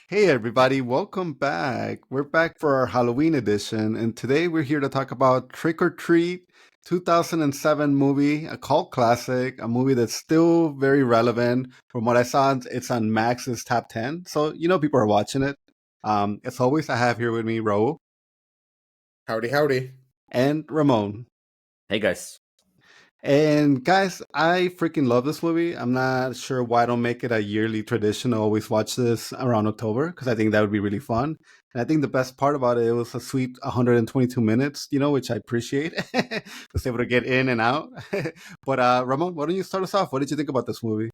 Hey everybody, welcome back. We're back for our Halloween edition, and today we're here to talk about Trick or Treat, 2007 movie, a cult classic, a movie that's still very relevant. From what I saw, it's on Max's top 10, so people are watching it. As always, I have here with me Raul Howdy, howdy. and Ramon. Hey guys. And guys, I freaking love this movie. I'm not sure why I don't make it a yearly tradition to always watch this around October because I think that would be really fun. And I think the best part about it was a sweet 122 minutes, which I appreciate. Was able to get in and out. But Ramon, why don't you start us off? What did you think about this movie?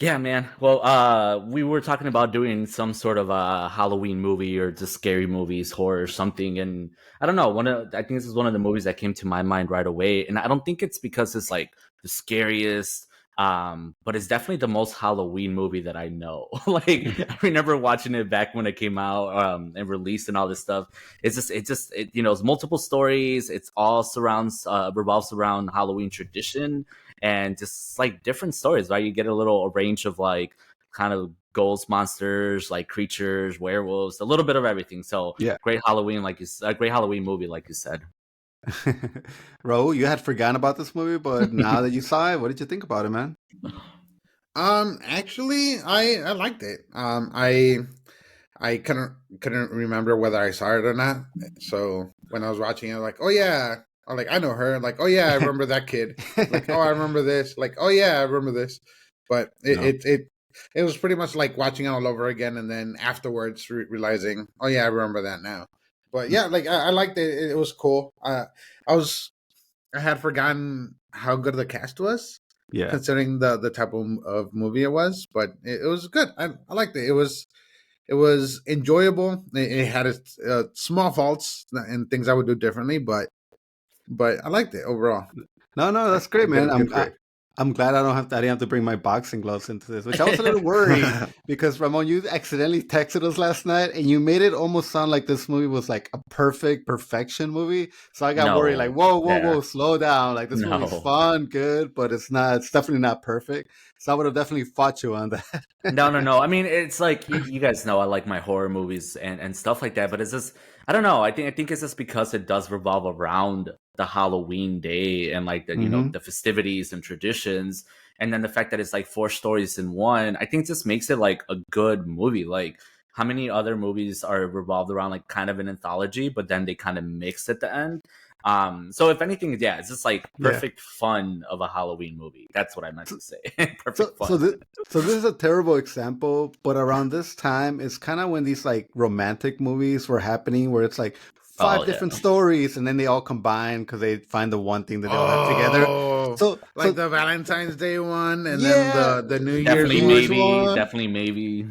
Yeah, man. Well, we were talking about doing some sort of a Halloween movie or just scary movies, horror, or something. And I don't know. I think this is one of the movies that came to my mind right away. And I don't think it's because it's like the scariest, but it's definitely the most Halloween movie that I know. Like I remember watching it back when it came out and released and all this stuff. It's multiple stories. It's all revolves around Halloween tradition and just like different stories, right? You get a little range of like kind of ghost monsters, like creatures, werewolves, a little bit of everything. So Yeah. great Halloween, great Halloween movie, like you said. Raul, you had forgotten about this movie, but now that you saw it, what did you think about it, man? Actually, I liked it. I couldn't remember whether I saw it or not. So when I was watching it, like, oh yeah, I know her. Like, oh yeah, I remember that kid. Like, oh, I remember this. Like, oh yeah, I remember this. But No. it was pretty much like watching it all over again, and then afterwards realizing, oh yeah, I remember that now. But yeah, like I liked it. It was cool. I was I had forgotten how good the cast was, Yeah. considering the type of movie it was. But it was good. I liked it. It was enjoyable. It had its small faults and things I would do differently, but I liked it overall. No, I, that's great, I get man. a good grade. I'm glad I didn't have to bring my boxing gloves into this, which I was a little worried because Ramon, you accidentally texted us last night and you made it almost sound like this movie was like a perfection movie. So I got worried, like, No, whoa, yeah, slow down. Like this movie's no. fun, good, but it's definitely not perfect. So I would have definitely fought you on that. No. I mean, it's like you guys know I like my horror movies and stuff like that, but it's just I don't know. I think it's just because it does revolve around the Halloween day and like the Hmm. the festivities and traditions, and then the fact that it's like four stories in one. I think just makes it like a good movie. Like how many other movies are revolved around like kind of an anthology, but then they kind of mix at the end. So if anything, yeah, it's just like Yeah. perfect fun of a Halloween movie. That's what I meant to say. So Perfect so fun. this so this is a terrible example, but around this time it's kind of when these like romantic movies were happening where it's like five Oh yeah. different stories and then they all combine because they find the one thing that they all have together. Oh, So like so the Valentine's Day one, and then yeah, the New the Year's New Definitely Year's one. maybe. one. Definitely maybe.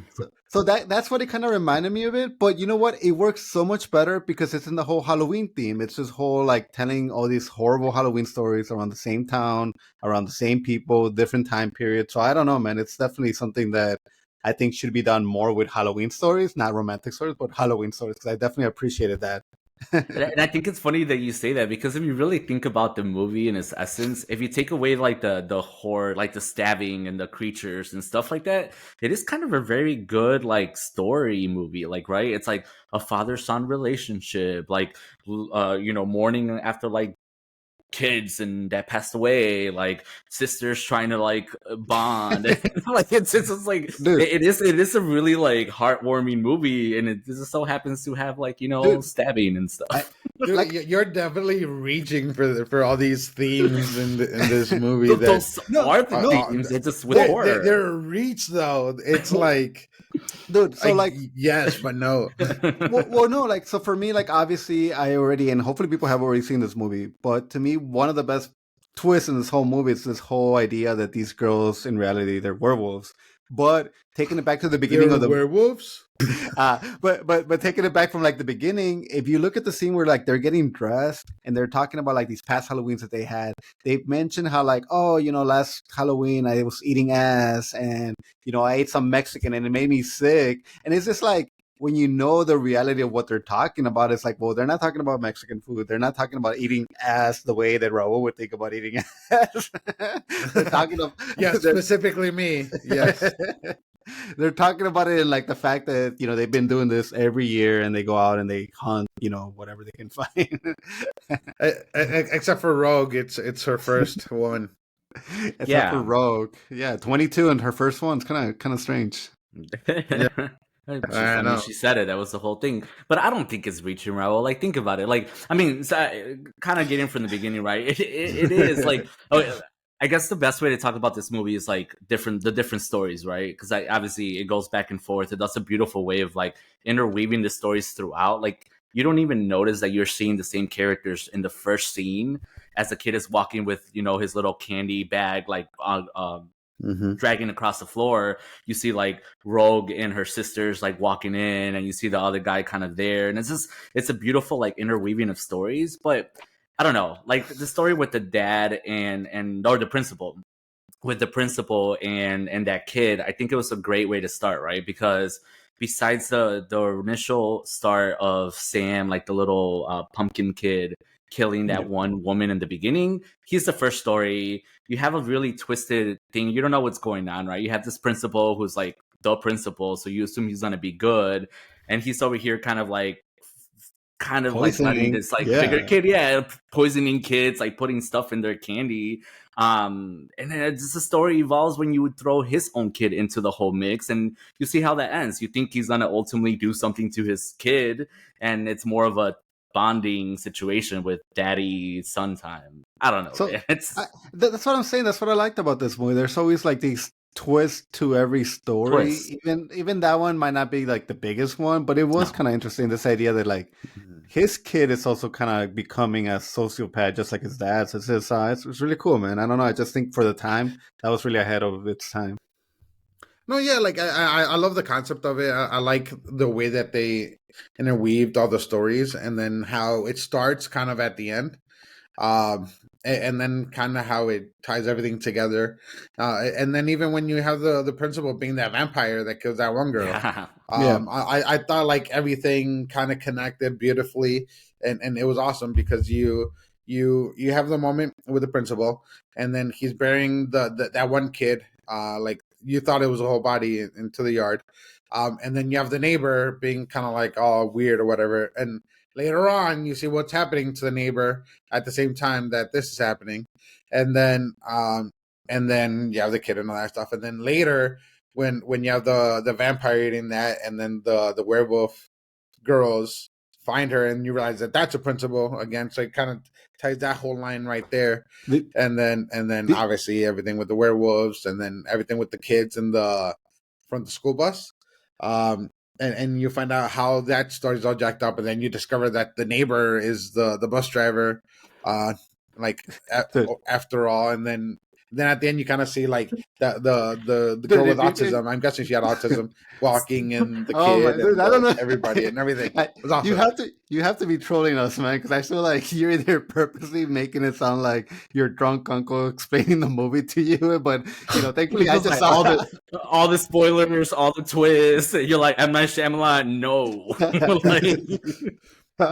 So that's what it kind of reminded me of it. But you know what? It works so much better because it's in the whole Halloween theme. It's this whole like telling all these horrible Halloween stories around the same town, around the same people, different time periods. So I don't know, man. It's definitely something that I think should be done more with Halloween stories, not romantic stories, but Halloween stories. Because I definitely appreciated that. And I think it's funny that you say that because if you really think about the movie in its essence, if you take away like the horror, like the stabbing and the creatures and stuff like that, it is kind of a very good like story movie. Like right, it's like a father son relationship, like mourning after like kids and that passed away, like sisters trying to like bond. Like it's just like Dude, it is a really like heartwarming movie, and it just so happens to have like dude, stabbing and I stuff. Dude, like you're definitely reaching for all these themes in this movie that Those no, are the no. themes. It's just with Well, horror. they're reach though. It's well, like dude. So like yes, but no. well, no, like so for me, like obviously I already and hopefully people have already seen this movie, but to me, one of the best twists in this whole movie is this whole idea that these girls in reality they're werewolves. But taking it back to the beginning They're of the werewolves. but taking it back from like the beginning, if you look at the scene where like they're getting dressed and they're talking about like these past Halloweens that they had, they mentioned how like, oh, last Halloween I was eating ass and I ate some Mexican and it made me sick. And it's just like when you know the reality of what they're talking about, it's like, well, they're not talking about Mexican food. They're not talking about eating ass the way that Raul would think about eating ass. They're talking of Yeah, they're, specifically me. Yes. They're talking about it in like the fact that they've been doing this every year and they go out and they hunt whatever they can find. Except for Rogue, it's her first one. Except for Rogue, yeah, 22 and her first one's kind of strange. Yeah. I mean, she said it. That was the whole thing. But I don't think it's reaching, Raul. Like, think about it. Like, I mean, kind of getting from the beginning, right? It is like, I guess the best way to talk about this movie is like the different stories, right? Because obviously it goes back and forth. It does a beautiful way of like interweaving the stories throughout. Like, you don't even notice that you're seeing the same characters in the first scene as the kid is walking with his little candy bag, like dragging across the floor. You see like Rogue and her sisters like walking in, and you see the other guy kind of there, and it's a beautiful like interweaving of stories. But I don't know, like the story with the dad or the principal, with the principal and that kid, I think it was a great way to start, right? Because besides the initial start of Sam, like the little pumpkin kid killing that one woman in the beginning, he's the first story. You have a really twisted thing. You don't know what's going on, right? You have this principal who's like the principal, so you assume he's gonna be good, and he's over here kind of like letting this like bigger kid, poisoning kids, like putting stuff in their candy. And then it's the story evolves when you would throw his own kid into the whole mix, and you see how that ends. You think he's gonna ultimately do something to his kid, and it's more of a bonding situation with daddy son time. I don't know. So that's what I'm saying. That's what I liked about this movie. There's always like these twists to every story. Even that one might not be like the biggest one, but it was kind of interesting. This idea that like his kid is also kind of becoming a sociopath, just like his dad. So it's really cool, man. I don't know. I just think for the time that was really ahead of its time. No, yeah, like I love the concept of it. I like the way that they interweaved all the stories, and then how it starts kind of at the end, and then kind of how it ties everything together, and then even when you have the principal being that vampire that kills that one girl, I thought like everything kind of connected beautifully, and it was awesome because you have the moment with the principal, and then he's burying that one kid, like. You thought it was a whole body into the yard. And then you have the neighbor being kind of like all weird or whatever. And later on, you see what's happening to the neighbor at the same time that this is happening. And then you have the kid and all that stuff. And then later, when you have the vampire eating that, and then the werewolf girls find her, and you realize that that's a principal again. So it kind of ties that whole line right there. And then obviously everything with the werewolves, and then everything with the kids and from the school bus. And you find out how that story's all jacked up, and then you discover that the neighbor is the bus driver, after all, and then at the end you kind of see like the girl with autism. I'm guessing she had autism, walking, and the kid, and I don't know. everybody and everything. It was awesome. You have to be trolling us, man, because I feel like you're either purposely making it sound like your drunk uncle explaining the movie to you, but thankfully I just like saw all the spoilers, all the twists. You're like, M. Night Shyamalan, no.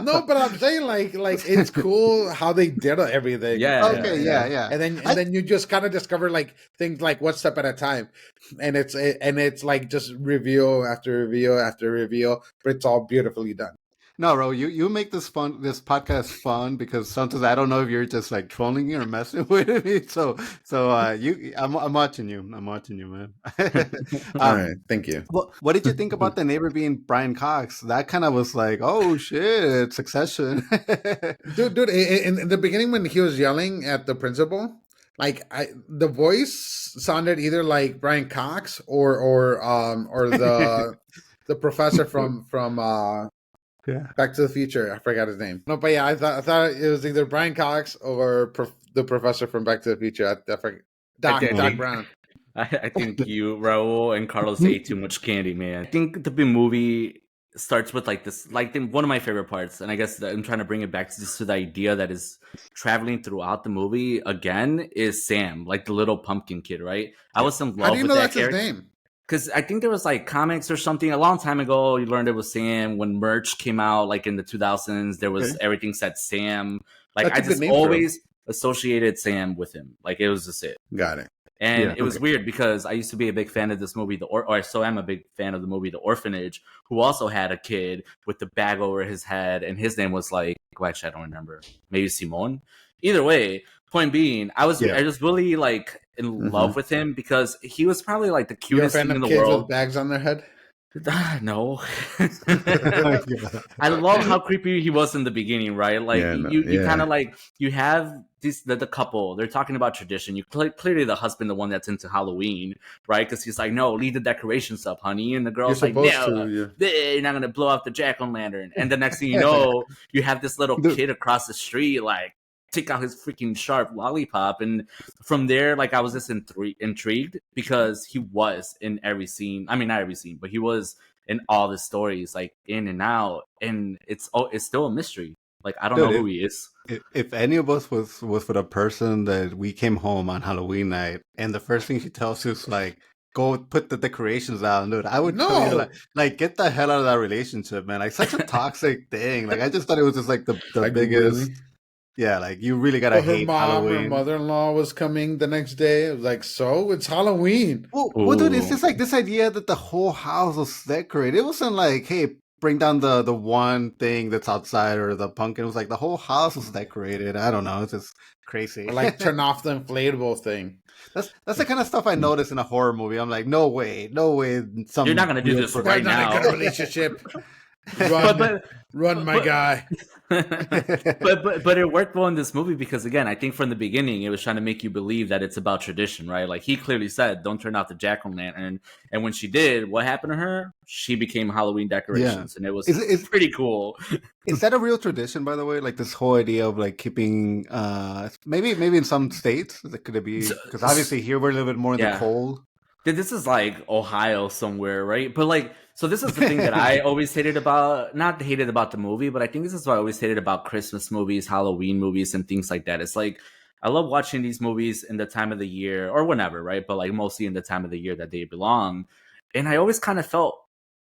No, but I'm saying like it's cool how they did everything. Yeah. Okay. Yeah. And then you just kind of discover like things like one step at a time, and it's like just reveal after reveal after reveal, but it's all beautifully done. No, Ro, you make this podcast fun, because sometimes I don't know if you're just like trolling me or messing with me. So I'm watching you. I'm watching you, man. All right, thank you. What did you think about the neighbor being Brian Cox? That kind of was like, oh shit, Succession. dude. In the beginning when he was yelling at the principal, like the voice sounded either like Brian Cox or the professor from Back to the Future. I forgot his name. No, but yeah, I thought it was either Brian Cox or the professor from Back to the Future. Doc Brown. I think you, Raul, and Carlos ate too much candy, man. I think the movie starts with like this, like one of my favorite parts, and I guess I'm trying to bring it back to the idea that is traveling throughout the movie again, is Sam, like the little pumpkin kid, right? I was in love with that character. How do you know that's his name? Because I think there was like comics or something a long time ago. You learned it was Sam when merch came out, like in the 2000s. There was everything said Sam. Like I just always associated Sam with him. Like it was just it. Got it. And Yeah. it was weird because I used to be a big fan of this movie, or so I'm a big fan of the movie The Orphanage, who also had a kid with the bag over his head, and his name was like, well, actually, I don't remember, maybe Simone. Either way, point being, I was really like in love with him because he was probably like the You're a cutest fan thing in of the kids world. with bags on their head? No. Yeah. I love how creepy he was in the beginning, right? Like you kind of like you have the couple. They're talking about tradition. You clearly the husband, the one that's into Halloween, right? Because he's like, no, leave the decorations up, honey, and the girl's like, no, you're not gonna blow out the jack-o'-lantern. And the next thing you know, you have this little kid across the street, like, take out his freaking sharp lollipop, and from there, like, I was just intrigued because he was in every scene. I mean, not every scene, but he was in all the stories, like in and out, and it's still a mystery. Like, I don't know who he is. If any of us was with a person that we came home on Halloween night, and the first thing she tells us like, go put the decorations out, dude, I would tell you like get the hell out of that relationship, man. Like, such a toxic thing. Like, I just thought it was just like the like, biggest. Really? Yeah, like, you really gotta hate Halloween. Her mother-in-law was coming the next day. It was like, so it's Halloween. Well, dude, it's just like this idea that the whole house was decorated. It wasn't like, hey, bring down the one thing that's outside or the pumpkin. It was like the whole house was decorated. I don't know. It's just crazy. Or like, turn off the inflatable thing. That's the kind of stuff I notice in a horror movie. I'm like, no way. You're not gonna do this right now. Not a good relationship. Run, my guy. but it worked well in this movie because, again, I think from the beginning it was trying to make you believe that it's about tradition, right? Like, he clearly said, don't turn off the jack-o'-lantern, and when she did, what happened to her? She became Halloween decorations, and it was it's pretty cool. Is that a real tradition, by the way? Like, this whole idea of like keeping maybe in some states, could it be? Because obviously here we're a little bit more in the cold. This is like Ohio somewhere, right? But like, so this is the thing that I always hated about the movie, but I think this is what I always hated about Christmas movies, Halloween movies, and things like that. It's like, I love watching these movies in the time of the year or whenever, right? But like, mostly in the time of the year that they belong. And I always kind of felt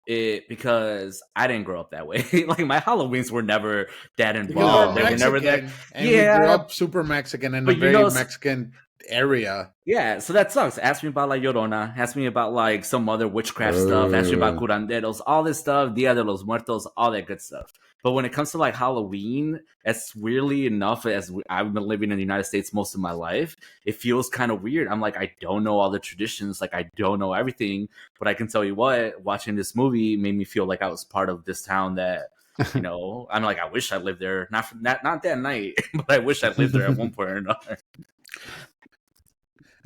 it because I didn't grow up that way. Like, my Halloweens were never that involved. They were never that. And we grew up super Mexican in a very Mexican area. Yeah, so that sucks. Ask me about La Llorona. Ask me about like some other witchcraft stuff. Ask me about curanderos, all this stuff, Dia de los Muertos, all that good stuff. But when it comes to like Halloween, as weirdly enough as I've been living in the United States most of my life, it feels kind of weird. I'm like, I don't know all the traditions, like I don't know everything. But I can tell you what, watching this movie made me feel like I was part of this town that, you know, I'm like, I wish I lived there. Not that night, but I wish I lived there at one point or another.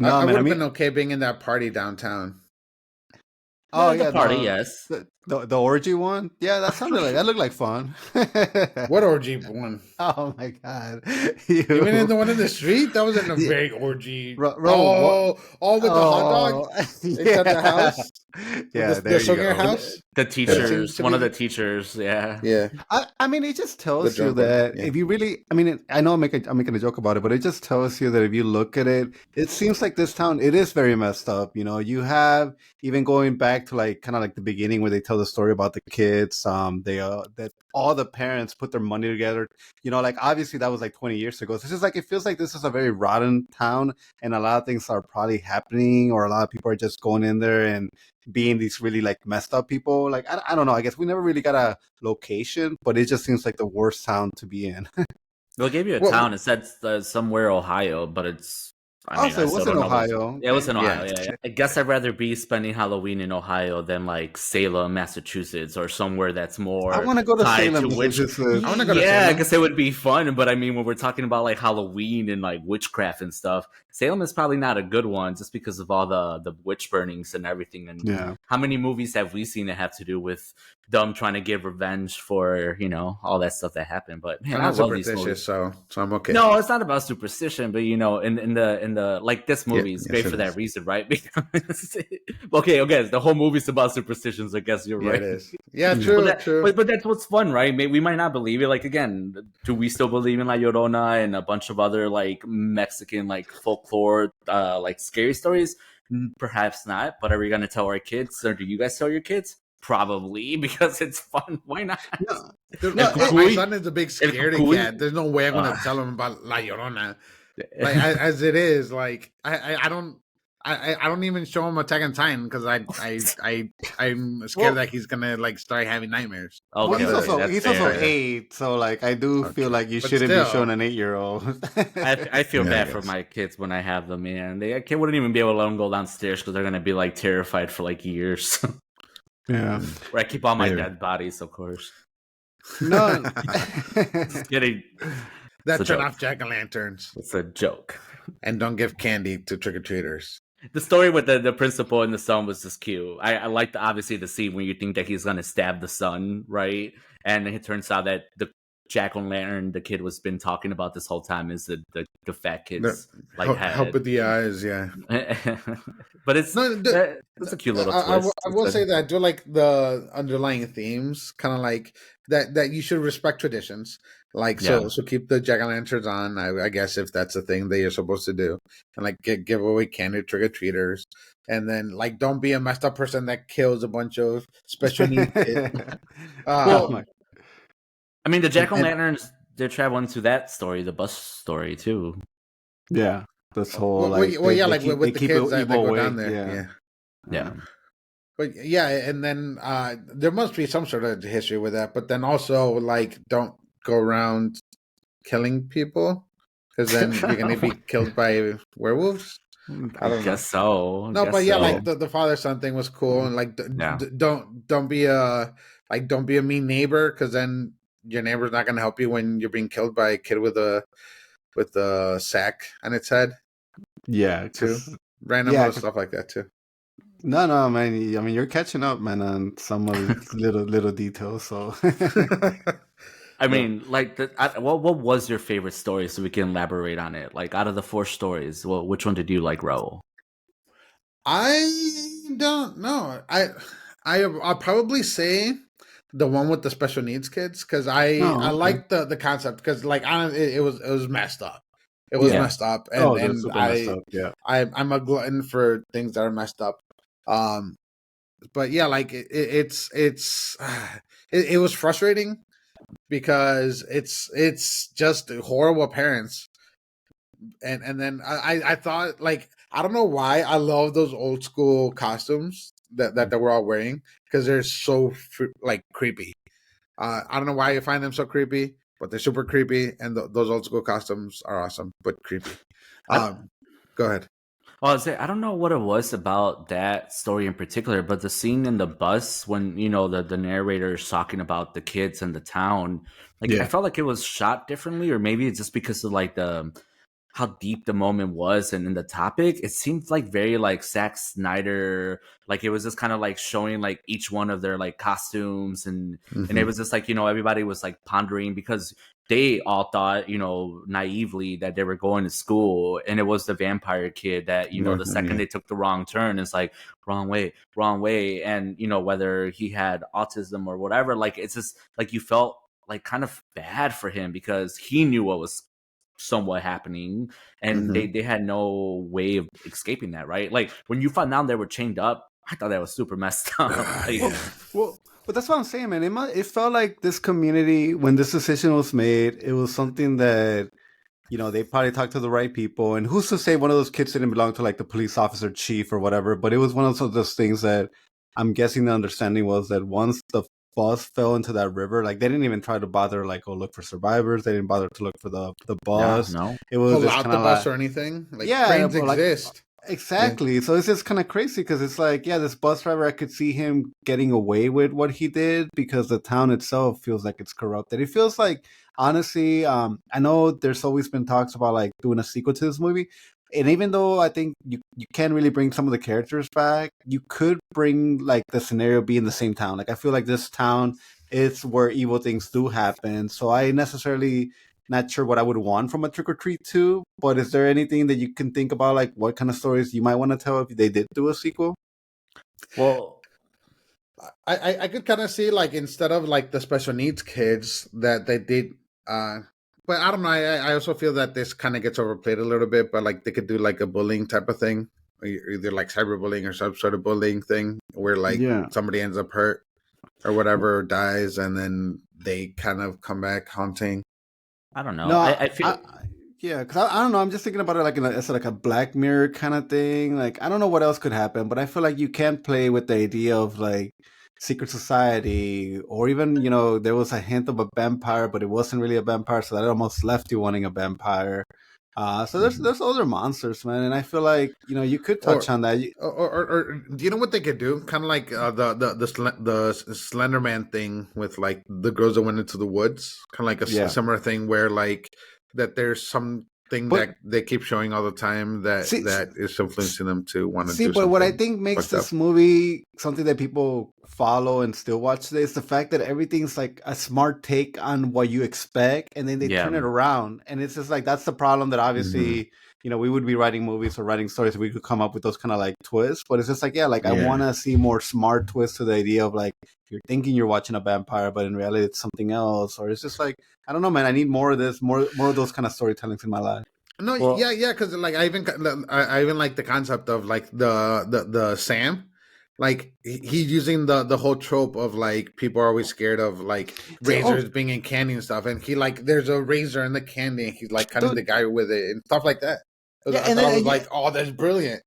No, I would have been okay being in that party downtown. Oh, yeah, the party, yes. The orgy one? Yeah, that looked like fun. What orgy one? Oh my god. You mean in the one in the street? That wasn't a very orgy. All with the hot dog? Inside the house? Yeah, the sugar house? The teachers, one of the teachers, yeah. Yeah. I mean, it just tells you that if you really, I mean, I know I'm making a joke about it, but it just tells you that if you look at it, it seems like this town, it is very messed up. You know, you have, even going back to like kind of like the beginning where they tell the story about the kids, that all the parents put their money together. You know, like, obviously that was like 20 years ago. So it's just like, it feels like this is a very rotten town, and a lot of things are probably happening, or a lot of people are just going in there and being these really like messed up people. Like, I don't know. I guess we never really got a location, but it just seems like the worst town to be in. They'll give you a town. It said somewhere Ohio, but it's. It was in Ohio. Yeah, it was in Ohio. Yeah. I guess I'd rather be spending Halloween in Ohio than like Salem, Massachusetts, or somewhere that's more. I want to go to Salem, Massachusetts. I want to go to Salem. Yeah, because it would be fun. But I mean, when we're talking about like Halloween and like witchcraft and stuff, Salem is probably not a good one, just because of all the witch burnings and everything. And how many movies have we seen that have to do with them trying to give revenge for, you know, all that stuff that happened? But man, I love these movies. So I'm okay. No, it's not about superstition, but you know, in the like, this movie is great for that reason, right? Because okay, the whole movie's about superstitions. I guess you're right. It is. Yeah, true, true. But that's what's fun, right? We might not believe it. Like, again, do we still believe in La Llorona and a bunch of other like Mexican like folklore like scary stories? Perhaps not. But are we gonna tell our kids, or do you guys tell your kids? Probably, because it's fun. Why not? My son is a big scaredy cat. There's no way I'm gonna tell him about La Llorona. Like, as it is, like I don't. I don't even show him Attack on Titan because I'm scared that he's gonna like start having nightmares. Well, Okay, okay, that's he's also fair. 8, so like I do feel like you But shouldn't be still. showing an 8-year-old. I feel Yeah, I bad for guess. my kids when I have them, man. They wouldn't even be able to let them go downstairs because they're gonna be like terrified for like years. Yeah. Where I keep all my Maybe. dead bodies, of course. No. Just kidding. That It's a turn joke. off jack-o'-lanterns It's a joke. and don't give candy to trick-or-treaters. The story with the principal and the son was just cute. I liked obviously the scene when you think that he's gonna stab the son, right? And it turns out that the jack-o'-lantern the kid was been talking about this whole time is the fat kid's like head. Help with the eyes, yeah. But it's a cute little twist. I will say that I do like the underlying themes, kind of like that you should respect traditions. Like so keep the jack-o'-lanterns on. I guess if that's the thing that you're supposed to do, and like give away candy to trick-or-treaters, and then like don't be a messed up person that kills a bunch of special needs kids. Well, I mean, the jack-o'-lanterns, they're traveling to that story, the bus story too. Yeah, this whole like with the kids that go down there, yeah. But yeah, and then there must be some sort of history with that. But then also like don't go around killing people because then you're gonna be killed by werewolves. I guess so. No, but yeah, like the father-son thing was cool, and like don't be a mean neighbor because then your neighbor's not gonna help you when you're being killed by a kid with a sack on its head. Yeah, too. Random little stuff like that too. No, man. I mean, you're catching up, man, on some of the little details. So, I mean, like, what was your favorite story, so we can elaborate on it? Like, out of the 4 stories, which one did you like, Raul? I don't know. I'll probably say the one with the special needs kids because I like the concept because like it was messed up. It was messed up, and messed up. Yeah, I'm a glutton for things that are messed up. But yeah, like it was frustrating because it's just horrible parents, and then I thought like I don't know why I love those old school costumes that we're all wearing because they're so like creepy. I don't know why you find them so creepy, but they're super creepy, and those old school costumes are awesome but creepy. Go ahead. Well, I don't know what it was about that story in particular, but the scene in the bus when the narrator is talking about the kids in the town, like I felt like it was shot differently, or maybe it's just because of like how deep the moment was and in the topic. It seemed like very like Zack Snyder, like it was just kind of like showing like each one of their like costumes and it was just like everybody was like pondering because they all thought naively that they were going to school and it was the vampire kid that the second they took the wrong turn, it's like wrong way, and whether he had autism or whatever, like it's just like you felt like kind of bad for him because he knew what was somewhat happening and they had no way of escaping that, right? Like when you found out they were chained up, I thought that was super messed up. But that's what I'm saying, man. It felt like this community, when this decision was made, it was something that they probably talked to the right people, and who's to say one of those kids didn't belong to like the police officer chief or whatever, but it was one of those things that I'm guessing the understanding was that once the bus fell into that river, like they didn't even try to bother like go look for survivors. They didn't bother to look for the bus. No, it was pull just out the bus or anything. Like trains exist. Exactly. Yeah. So it's just kind of crazy because it's like, this bus driver, I could see him getting away with what he did because the town itself feels like it's corrupted. It feels like, honestly, I know there's always been talks about like doing a sequel to this movie. And even though I think you can't really bring some of the characters back, you could bring like the scenario be in the same town. Like I feel like this town is where evil things do happen. So I necessarily not sure what I would want from a Trick or Treat 2, but is there anything that you can think about, like what kind of stories you might want to tell if they did do a sequel? Well, I could kind of see like instead of like the special needs kids that they did, but I don't know. I also feel that this kind of gets overplayed a little bit, but like they could do like a bullying type of thing, either like cyberbullying or some sort of bullying thing where like somebody ends up hurt or whatever, dies, and then they kind of come back haunting. I don't know. No, I feel. Yeah, because I don't know. I'm just thinking about it like as like a Black Mirror kind of thing. Like I don't know what else could happen, but I feel like you can't play with the idea of like secret society, or even there was a hint of a vampire, but it wasn't really a vampire, so that almost left you wanting a vampire. So there's Mhm. there's other monsters, man, and I feel like you could touch Or, on that. or do you know what they could do? Kind of like the Slender Man thing with like the girls that went into the woods. Kind of like a Yeah, similar thing where like that there's something but that they keep showing all the time that see, that is influencing them to want to See, do but what I something think makes fucked up. this movie something that people follow and still watch today is the fact that everything's like a smart take on what you expect, and then they Yeah. turn it around. And it's just like that's the problem that Hmm. obviously, we would be writing movies or writing stories, we could come up with those kind of like twists. But it's just like, yeah, like I Yeah. want to see more smart twists to the idea of like you're thinking you're watching a vampire, but in reality it's something else. Or it's just like, I don't know, man. I need more of this, more of those kind of storytellings in my life. No, Well, yeah, because like I even like the concept of like the Sam, like he's using the whole trope of like people are always scared of like See, oh, razors being in candy and stuff, and he like there's a razor in the candy, and he's like cutting dude, the guy with it and stuff like that. yeah, I thought I was like, oh, that's brilliant.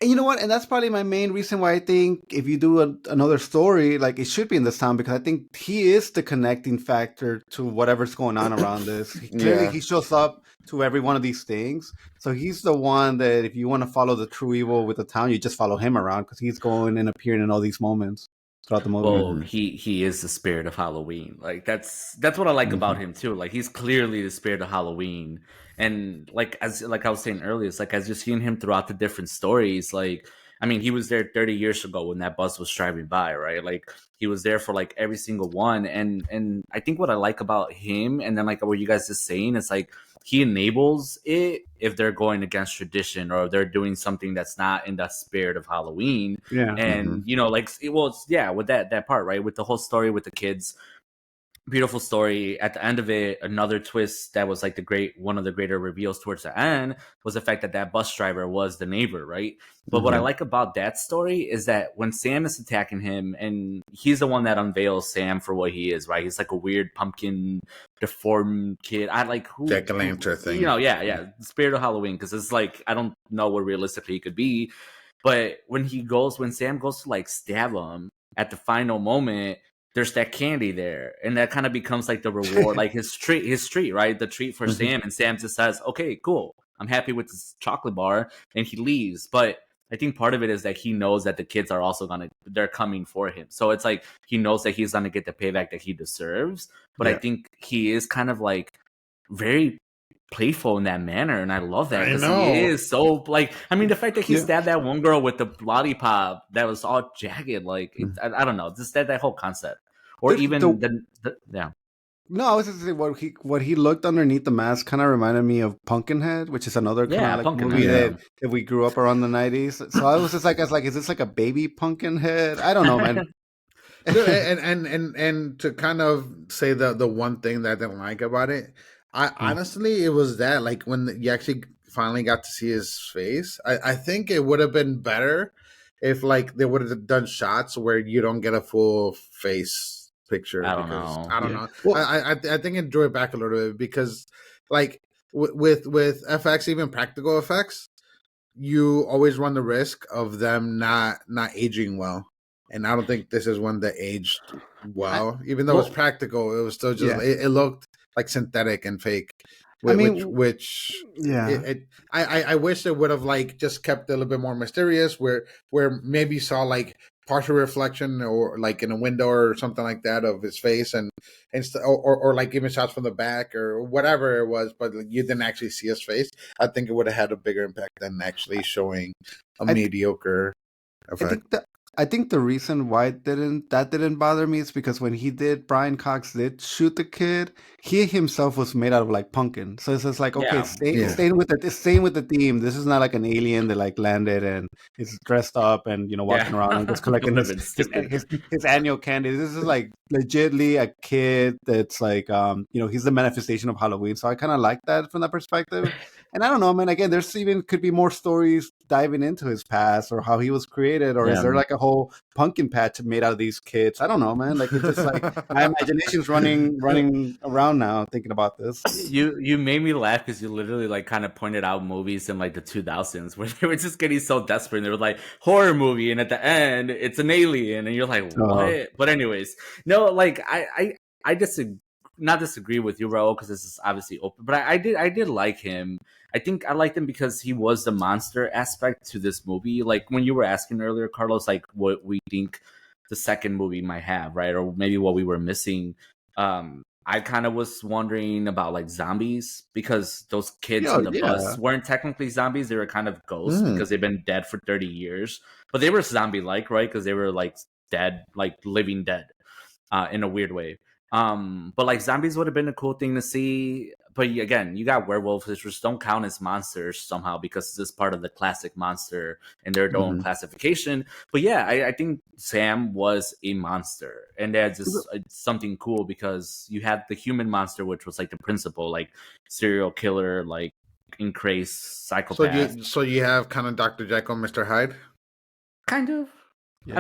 and you know what? And that's probably my main reason why I think if you do another story, like it should be in this town, because I think he is the connecting factor to whatever's going on around this. Clearly, Yeah. he shows up to every one of these things. So he's the one that if you want to follow the true evil with the town, you just follow him around because he's going and appearing in all these moments throughout the movie. well, Hmm. he is the spirit of Halloween. Like that's what I like about Hmm. him too. Like he's clearly the spirit of Halloween. And like I was saying earlier, it's like as you're seeing him throughout the different stories, like I mean, he was there 30 years ago when that bus was driving by, right? Like he was there for like every single one. And I think what I like about him, and then like what you guys just saying, is like he enables it if they're going against tradition or if they're doing something that's not in the spirit of Halloween. Yeah. And like yeah, with that part, right, with the whole story with the kids, beautiful story. At the end of it, another twist that was like one of the greater reveals towards the end was the fact that that bus driver was the neighbor, right? But what I Hmm. like about that story is that when Sam is attacking him, and he's the one that unveils Sam for what he is, right? He's like a weird pumpkin deformed kid. I like Jack o' lantern thing. yeah, the spirit of Halloween, because it's like I don't know what realistically he could be. But when Sam goes to like stab him at the final moment, there's that candy there, and that kind of becomes like the reward, like his treat, right? The treat for Hmm. Sam, and Sam just says, "Okay, cool, I'm happy with this chocolate bar," and he leaves. But I think part of it is that he knows that the kids are also they're coming for him, so it's like he knows that he's gonna get the payback that he deserves. But I Yeah. think he is kind of like very playful in that manner, and I love that I because he know. is so like. I mean, the fact that he Yeah. stabbed that one girl with the lollipop that was all jagged, like I don't know, just that whole concept, or The even yeah, No, I was just saying what he looked underneath the mask kind of reminded me of Pumpkinhead, which is another kind of yeah, like Pumpkinhead, movie Yeah. that we grew up around the 90s. So I was just like, is this like a baby Pumpkinhead? I don't know, man. yeah. Dude, and to kind of say the one thing that I didn't like about it, I Hmm. honestly it was that like when you actually finally got to see his face, I think it would have been better if like they would have done shots where you don't get a full face picture I don't because know. I don't Yeah. know, Well, I think it drew it back a little bit because like with FX, even practical effects, you always run the risk of them not aging well. And I don't think this is one that aged I well. Even though it was Well, practical, it was still just yeah. it looked like synthetic and fake. I mean, Which yeah. I wish it would have like just kept it a little bit more mysterious, where maybe you saw like partial reflection or like in a window or something like that of his face or like even shots from the back or whatever it was, but like, you didn't actually see his face. I think it would have had a bigger impact than actually showing a I mediocre I effect. think the reason why that didn't bother me is because when Brian Cox did shoot the kid, he himself was made out of like pumpkin. So it's just like, okay, yeah, Yeah. staying with the theme. This is not like an alien that like landed and is dressed up and yeah, walking around and just that collecting would have his been his stupid. his, his annual candy. This is like legitly a kid that's like he's the manifestation of Halloween. So I kind of like that from that perspective. And I don't know, man. Again, there's even could be more stories diving into his past or how he was created, or is there like a whole pumpkin patch made out of these kids? I don't know, man. Like it's just like my imagination's running around now thinking about this. You made me laugh because you literally like kind of pointed out movies in like the 2000s where they were just getting so desperate. And they were like horror movie, and at the end it's an alien, and you're like, what? But anyways, no, like I disagree. Not disagree with you, Raul, because this is obviously open. But I did like him. I think I liked him because he was the monster aspect to this movie. Like when you were asking earlier, Carlos, like what we think the second movie might have, right? Or maybe what we were missing. I kind of was wondering about like zombies, because those kids in the bus weren't technically zombies. They were kind of ghosts because they've been dead for 30 years. But they were zombie-like, right? Because they were like dead, like living dead in a weird way. But like zombies would have been a cool thing to see. But again, you got werewolves, which just don't count as monsters somehow because this is part of the classic monster and their own classification. But yeah, I think Sam was a monster, and that's just something cool because you had the human monster, which was like the principal, like serial killer, like increased psychopath. So you have kind of Dr. Jekyll, Mr. Hyde, kind of. Yeah.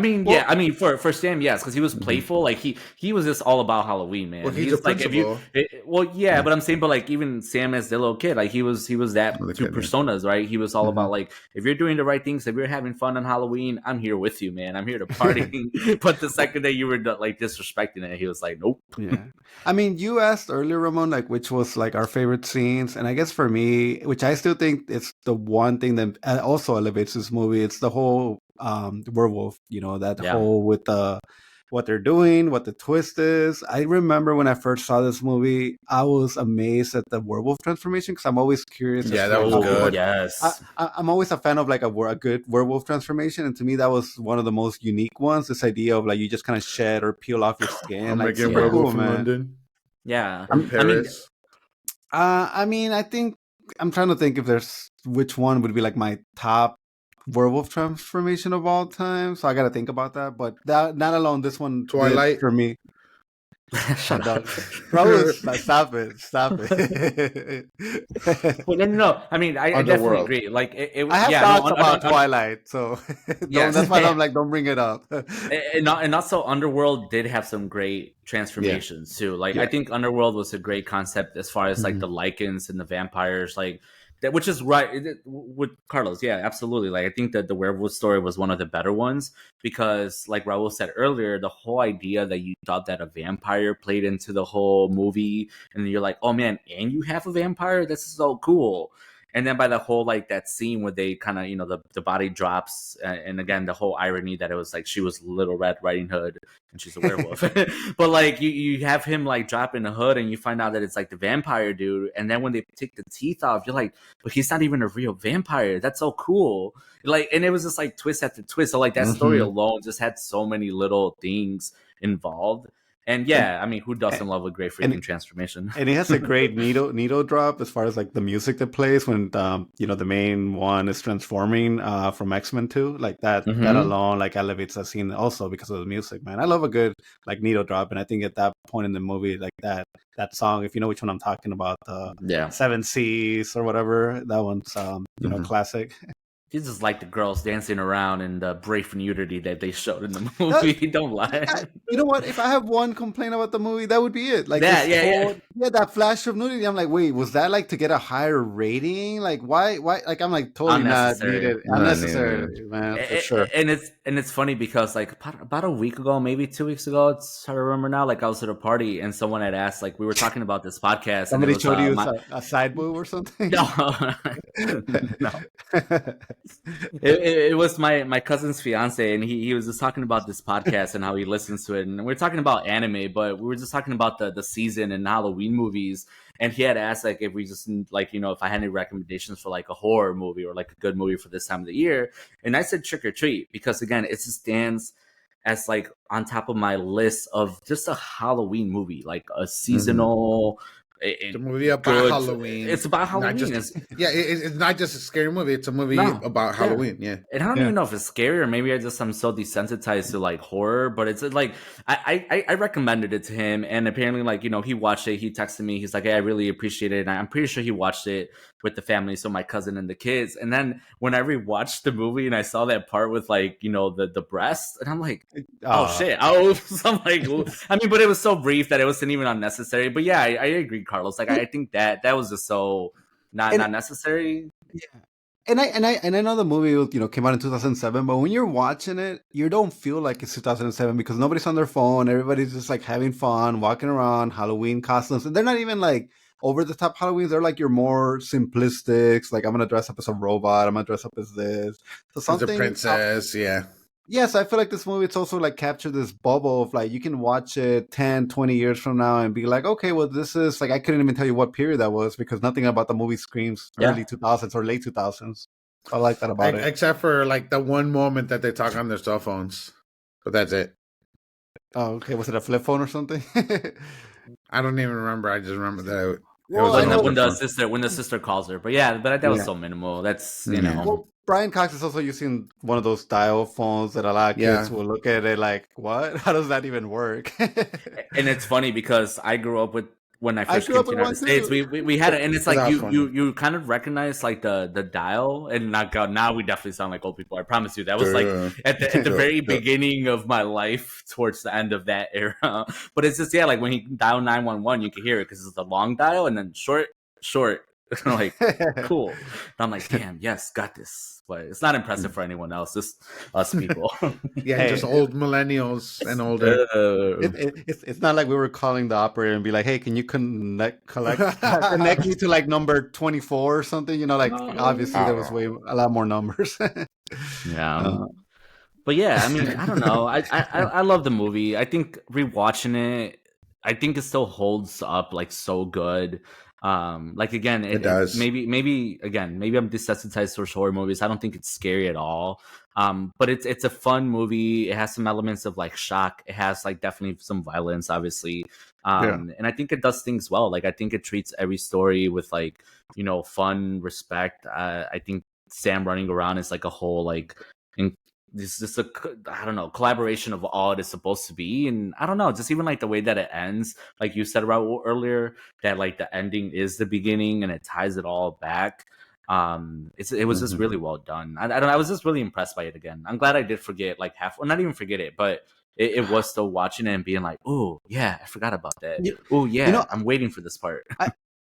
I mean, for Sam, yes, because he was playful. Like he was just all about Halloween, man. Well, he's a like principal. But I'm saying, but like even Sam as the little kid, like he was that two personas, right? He was all about like, if you're doing the right things, if you're having fun on Halloween, I'm here with you, man. I'm here to party. But the second day you were like disrespecting it, he was like, nope. Yeah, I mean, you asked earlier, Ramon, like which was like our favorite scenes, and I guess for me, which I still think it's the one thing that also elevates this movie, it's the whole werewolf, that whole with what they're doing, what the twist is. I remember when I first saw this movie, I was amazed at the werewolf transformation because I'm always curious. Yeah, that was good. Yes, I'm always a fan of like a good werewolf transformation, and to me that was one of the most unique ones. This idea of like you just kind of shed or peel off your skin. Like super cool, man. London. Yeah, from Paris. I mean, I think I'm trying to think if there's which one would be like my top werewolf transformation of all time, so I gotta think about that. But that, not alone, this one Twilight for me. Shut up, bro! Stop it! Well, no. I mean, I definitely agree. Like, I have thoughts about Twilight, so that's why I'm like, don't bring it up. and also, Underworld did have some great transformations too. Like, I think Underworld was a great concept as far as like the lichens and the vampires, like. That, which is right with Carlos. Yeah, absolutely. Like I think that the werewolf story was one of the better ones because, like Raul said earlier, the whole idea that you thought that a vampire played into the whole movie, and you're like, oh man, and you have a vampire? This is so cool. And then by the whole like that scene where they kind of the body drops, and again the whole irony that it was like she was Little Red Riding Hood and she's a werewolf, but like you have him like drop in the hood and you find out that it's like the vampire dude, and then when they take the teeth off, you're like, but he's not even a real vampire. That's so cool. Like, and it was just like twist after twist. So like that story alone just had so many little things involved. And I mean, who doesn't love a great freaking transformation? And it has a great needle drop as far as like the music that plays when the main one is transforming from X-Men 2. Like that alone like elevates the scene also because of the music, man. I love a good like needle drop, and I think at that point in the movie, like that song, if you know which one I'm talking about, Seven Seas or whatever, that one's classic. It's just like the girls dancing around and the brave nudity that they showed in the movie. Don't lie. You know what? If I have one complaint about the movie, that would be it. Like that flash of nudity. I'm like, wait, was that like to get a higher rating? Like, why? Like, I'm like totally not needed. Unnecessary, man, for sure. And it's funny because like about a week ago, maybe 2 weeks ago, it's hard to remember now. Like I was at a party and someone had asked, like we were talking about this podcast. Somebody and showed you a side boob or something? No, no. It was my cousin's fiance, and he was just talking about this podcast and how he listens to it, and we're talking about anime, but we were just talking about the season and Halloween movies, and he had asked like if we just like if I had any recommendations for like a horror movie or like a good movie for this time of the year, and I said Trick or Treat because again it just stands as like on top of my list of just a Halloween movie, like a seasonal It's a movie about good. Halloween. It's about Halloween. It's not just a scary movie. It's a movie about Halloween. Yeah. And I don't even know if it's scary or maybe I'm so desensitized to like horror, but it's like I recommended it to him, and apparently like he watched it. He texted me. He's like, "Hey, I really appreciate it." And I'm pretty sure he watched it with the family, so my cousin and the kids. And then when I rewatched the movie and I saw that part with like the breast, and I'm like, oh shit! So I'm like, I mean, but it was so brief that it wasn't even unnecessary. But yeah, I agree, Carlos. Like I think that was just so not necessary. Yeah. And I know the movie came out in 2007, but when you're watching it, you don't feel like it's 2007 because nobody's on their phone. Everybody's just like having fun, walking around, Halloween costumes, and they're not even like over the top Halloweens. They're like your more simplistic. Like I'm gonna dress up as a robot. I'm gonna dress up as this. So something as a princess, yeah. Yes, I feel like this movie, it's also like captured this bubble of like, you can watch it 10, 20 years from now and be like, okay, well, this is like, I couldn't even tell you what period that was because nothing about the movie screams early 2000s or late 2000s. I like that about it. Except for like the one moment that they talk on their cell phones. But that's it. Oh, okay. Was it a flip phone or something? I don't even remember. I just remember that it was when the sister calls her. But yeah, but that was so minimal. That's, Well, Brian Cox is also using one of those dial phones that a lot of kids will look at it like, what? How does that even work? And it's funny because I grew up with, when I first came to the United States, we had it, and it's like you kind of recognize like the dial, and now we definitely sound like old people. I promise you, that was like at the very beginning of my life, towards the end of that era. But it's just like when he dial 911, you can hear it because it's a long dial and then short. Like cool. And I'm like, damn, yes, got this. But it's not impressive for anyone else, just us people. Just old millennials and older. It's not like we were calling the operator and be like, hey, can you connect me to like number 24 or something? Obviously there was a lot more numbers. But yeah, I mean, I don't know. I love the movie. I think rewatching it, I think it still holds up like so good. Like again, it does. Maybe I'm desensitized towards horror movies. I don't think it's scary at all. But it's a fun movie. It has some elements of like shock. It has like definitely some violence, obviously. And I think it does things well. Like I think it treats every story with like fun, respect. I think Sam running around is like a whole like this is I don't know, collaboration of all it is supposed to be. And I don't know, just even like the way that it ends, like you said Raul earlier, that like the ending is the beginning and it ties it all back. It was just really well done. I was just really impressed by it again. I'm glad I did forget like not even forget it, but it was still watching it and being like, oh yeah, I forgot about that. Oh yeah, I'm waiting for this part.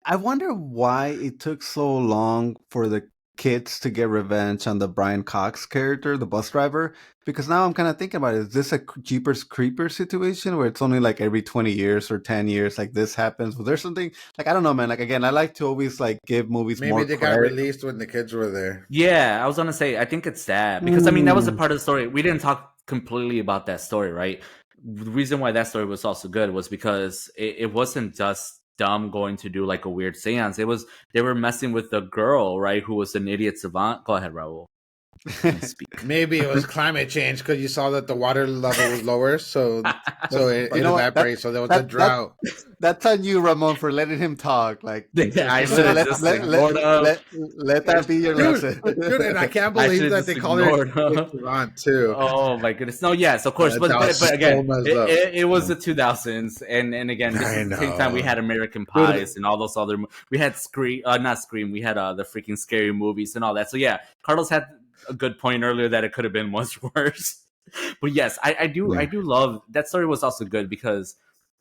I wonder why it took so long for the kids to get revenge on the Brian Cox character, the bus driver, because now I'm kind of thinking about it. Is this a Jeepers Creepers situation where it's only like every 20 years or 10 years like this happens? Was there something like, I don't know, man, like again, I like to always like give movies more maybe they got released when the kids were there. Yeah, I was gonna say I think it's that because I mean that was a part of the story. We didn't talk completely about that story, right? The reason why that story was also good was because it wasn't just dumb going to do like a weird seance. It was, they were messing with the girl, right, who was an idiot savant. Go ahead, Raul. Speak. Maybe it was climate change because you saw that the water level was lower, so it evaporated. So there was a drought. That's on you, Ramon, for letting him talk. Like I should have just let that be your lesson, dude. And I can't believe that they called it savant too. Oh my goodness, no, yes, of course, but again, it was the 2000s, and again, this is the same time we had American Pies and all those other. We had not Scream. We had the freaking scary movies and all that. So yeah, Carlos had a good point earlier that it could have been much worse. But yes, I do love that story. Was also good because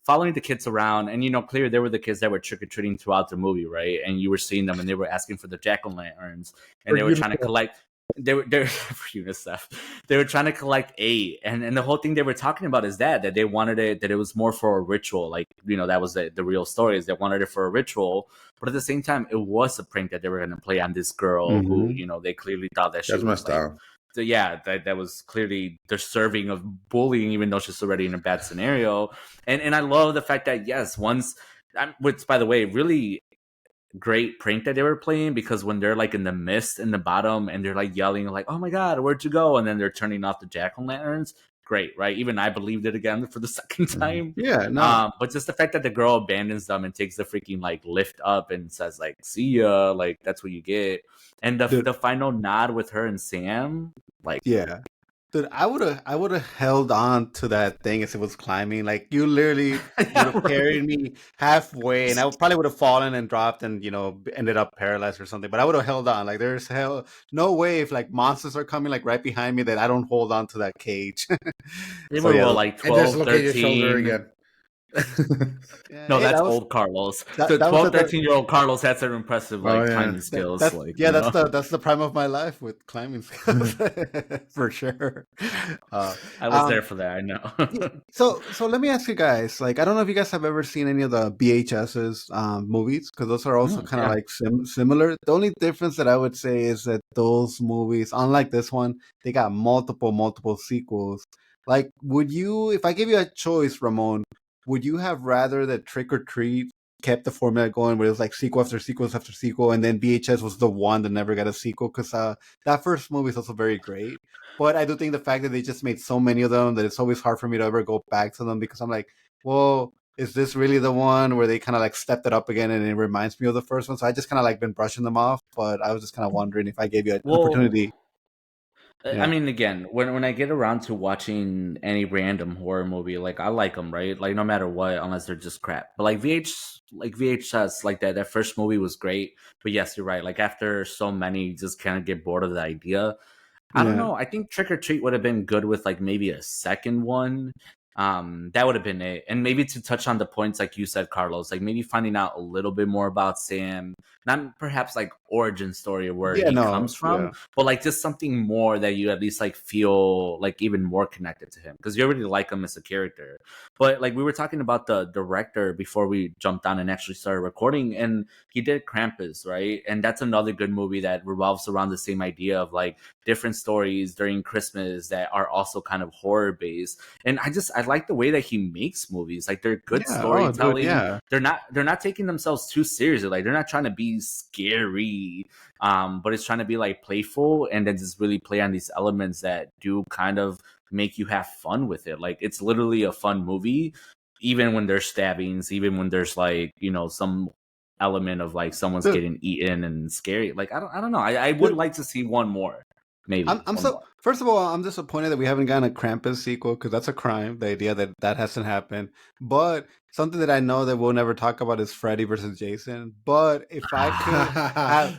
following the kids around, and clearly there were the kids that were trick-or-treating throughout the movie, right? And you were seeing them and they were asking for the jack-o'-lanterns and they were trying to collect they were for UNICEF. They were trying to collect aid, and the whole thing they were talking about is that they wanted it, that it was more for a ritual, like that was the real story, is they wanted it for a ritual, but at the same time it was a prank that they were going to play on this girl who they clearly thought that she was messed up. So yeah, that was clearly their serving of bullying, even though she's already in a bad scenario. And I love the fact that which by the way, really great prank that they were playing, because when they're like in the mist in the bottom and they're like yelling like, oh my god, where'd you go, and then they're turning off the jack-o'-lanterns, great, right? Even I believed it again for the second time. Yeah, no. But just the fact that the girl abandons them and takes the freaking like lift up and says like "see ya," like that's what you get, and Dude, the final nod with her and Sam, like yeah. Dude, I would have held on to that thing as it was climbing. Like you literally would yeah, have carried me halfway, and I probably would have fallen and dropped, and ended up paralyzed or something. But I would have held on. Like there's hell no way if like monsters are coming like right behind me that I don't hold on to that cage. they So were yeah, well, like And 12, dislocate your shoulder 13. again. yeah, No, that's that was old Carlos. that The that was 12, at the 13-year-old Carlos had some impressive Oh, like yeah. climbing skills, that's like yeah, that's the prime of my life with climbing skills for sure. Uh, I was there um, for that. I know. Yeah, so let me ask you guys. Like, I don't know if you guys have ever seen any of the BHS's movies, because those are also kind of Yeah. like similar. The only difference that I would say is that those movies, unlike this one, they got multiple sequels. Like, would you, if I give you a choice, Ramon, would you have rather that Trick or Treat kept the formula going, where it was like sequel after sequel after sequel, and then BHS was the one that never got a sequel? Because that first movie is also very great. But I do think the fact that they just made so many of them that it's always hard for me to ever go back to them, because I'm like, well, is this really the one where they kind of like stepped it up again and it reminds me of the first one? So I just kind of like been brushing them off. But I was just kind of wondering if I gave you an Well, opportunity. I Yeah. mean, again, when I get around to watching any random horror movie, like I like them, right? Like no matter what, unless they're just crap. But like VHS, like that first movie was great. But yes, you're right. Like after so many, you just kind of get bored of the idea. I don't Yeah. know. I think Trick or Treat would have been good with like maybe a second one. That would have been it. And maybe to touch on the points like you said, Carlos, like maybe finding out a little bit more about Sam, not perhaps like origin story of where Yeah. he No. comes from, Yeah. but like just something more that you at least like feel like even more connected to him because you already like him as a character. But like we were talking about the director before we jumped on and actually started recording, and he did Krampus, right? And that's another good movie that revolves around the same idea of like different stories during Christmas that are also kind of horror based. And I like the way that he makes movies. Like they're good Yeah. Oh, dude. storytelling. Yeah. They're not taking themselves too seriously. Like they're not trying to be scary. But it's trying to be like playful and then just really play on these elements that do kind of make you have fun with it. Like it's literally a fun movie, even when there's stabbings, even when there's like, some element of like someone's Dude, getting eaten and scary. Like I don't know. I would dude, like to see one more. Maybe I'm one so more. first of all, I'm disappointed that we haven't gotten a Krampus sequel, because that's a crime. The idea that that hasn't happened. But something that I know that we'll never talk about is Freddy versus Jason. But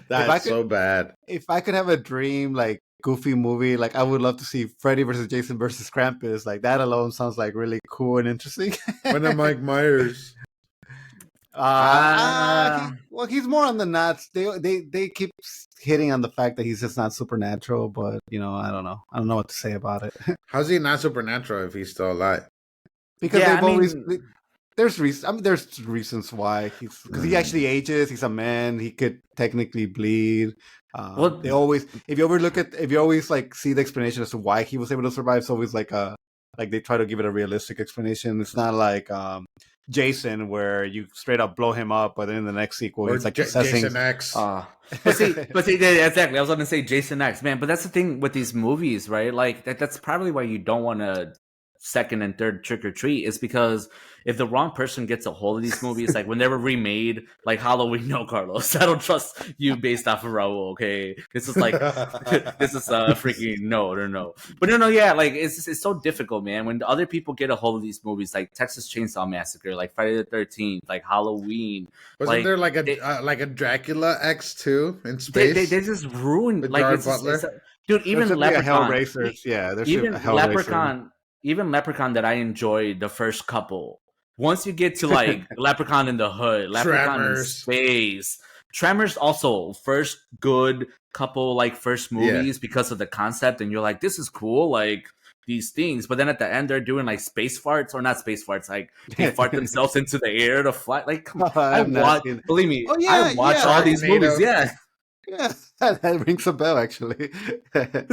That's so bad. if I could have a dream like goofy movie, like I would love to see Freddy versus Jason versus Krampus. Like that alone sounds like really cool and interesting. When I'm Mike Myers. Ah. Well, he's more on the nuts. They keep hitting on the fact that he's just not supernatural, but I don't know. I don't know what to say about it. How's he not supernatural if he's still alive? Because Yeah, they've I always mean, there's reasons. I mean, there's reasons why because he actually ages. He's a man. He could technically bleed. well, They always, if you always like see the explanation as to why he was able to survive, it's always like they try to give it a realistic explanation. It's not like Jason where you straight up blow him up, but then in the next sequel Or he's like possessing. Jason X. but see, yeah, exactly. I was going to say Jason X, man. But that's the thing with these movies, right? Like that's probably why you don't want to second and third Trick or Treat, is because if the wrong person gets a hold of these movies, like when they were remade, like Halloween, no, Carlos, I don't trust you based off of Raul. Okay, this is like this is freaking no. But no, yeah, like it's so difficult, man. When other people get a hold of these movies, like Texas Chainsaw Massacre, like Friday the 13th, like Halloween, Wasn't there like a Dracula X too in space? they just ruined With like Gerard it's just, Butler? dude. There Even should be a Leprechaun, Hellraiser. Yeah, there should be even a Hellraiser. Leprechaun. Even Leprechaun that I enjoyed the first couple. Once you get to like Leprechaun in the Hood, Leprechaun in Tremors. Space, Tremors also first good couple like first movies because of the concept, and you're like, this is cool, like these things. But then at the end, they're doing like space farts, or not space farts, like they fart themselves into the air to fly. Like, come on. I have not seen. Believe me, Oh I watch all these movies. Sharknado. Yeah. Yeah, that rings a bell actually.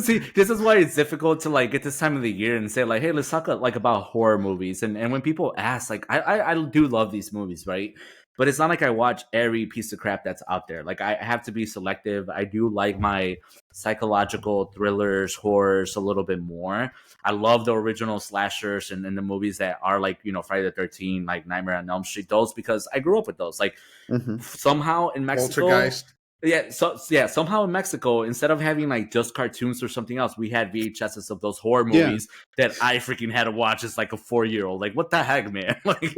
See, this is why it's difficult to like get this time of the year and say like, hey, let's talk like about horror movies. And when people ask, like, I do love these movies, right? but it's not like I watch every piece of crap that's out there. Like, I have to be selective. I do like my psychological thrillers, horrors a little bit more. I love the original slashers and the movies that are like, you know, Friday the 13th, like Nightmare on Elm Street, those, because I grew up with those. Like, somehow in Mexico, Poltergeist. somehow in Mexico, instead of having like just cartoons or something else, we had VHSs of those horror movies that I freaking had to watch as like a 4-year-old. Like, what the heck, man? Like,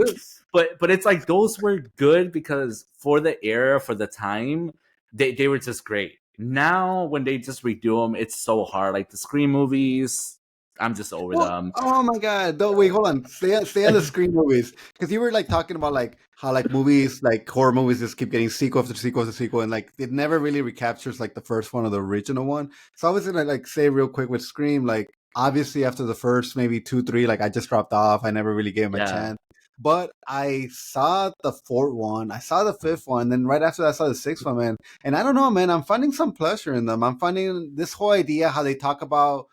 but it's like those were good because for the era, for the time, they were just great. Now when they just redo them, it's so hard. Like the Scream movies, I'm just over them. Oh my god! Don't wait, hold on. Stay on the Scream movies, because you were like talking about like how like movies, like horror movies, just keep getting sequel after sequel after sequel, and like it never really recaptures like the first one or the original one. So I was gonna like say real quick with Scream, like obviously after the first maybe 2, 3, like I just dropped off. I never really gave him a chance. But I saw the fourth one, I saw the fifth one, then right after that I saw the sixth one, man. And I don't know, man. I'm finding some pleasure in them. I'm finding this whole idea how they talk about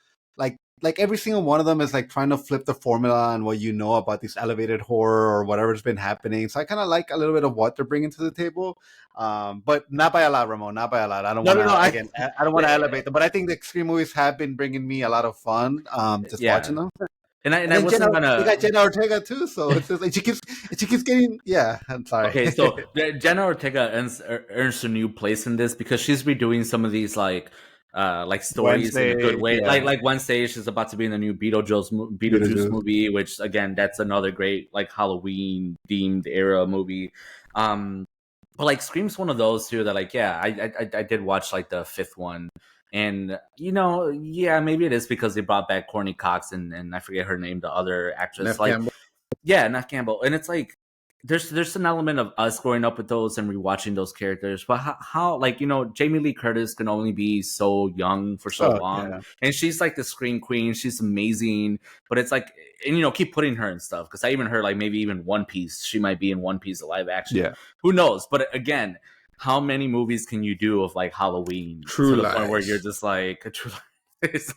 like every single one of them is like trying to flip the formula on what you know about this elevated horror or whatever's been happening. So I kind of like a little bit of what they're bringing to the table, but not by a lot, Ramon. Not by a lot. I don't want to. I don't want to elevate them, but I think the extreme movies have been bringing me a lot of fun. Just watching them. And I wasn't gonna. We got Jenna Ortega too, so it's just like she keeps getting. Yeah, I'm sorry. Okay, so Jenna Ortega earns a new place in this because she's redoing some of these like stories Wednesday, in a good way. Like Wednesday, she's about to be in the new Beetlejuice movie, which again, that's another great like Halloween themed era movie. But like Scream's one of those too that like I did watch like the fifth one. And, you know, maybe it is because they brought back Courtney Cox and I forget her name, the other actress. Neve Campbell. Yeah, Neve Campbell. And it's like, there's an element of us growing up with those and rewatching those characters. But how like, you know, Jamie Lee Curtis can only be so young for so long. Yeah. And she's like the Scream Queen. She's amazing. But it's like, and, you know, keep putting her in stuff. Because I even heard like maybe even One Piece. She might be in One Piece, a live action. Yeah. Who knows? But again, how many movies can you do of like Halloween True to Lies. The point where you're just like True Lies?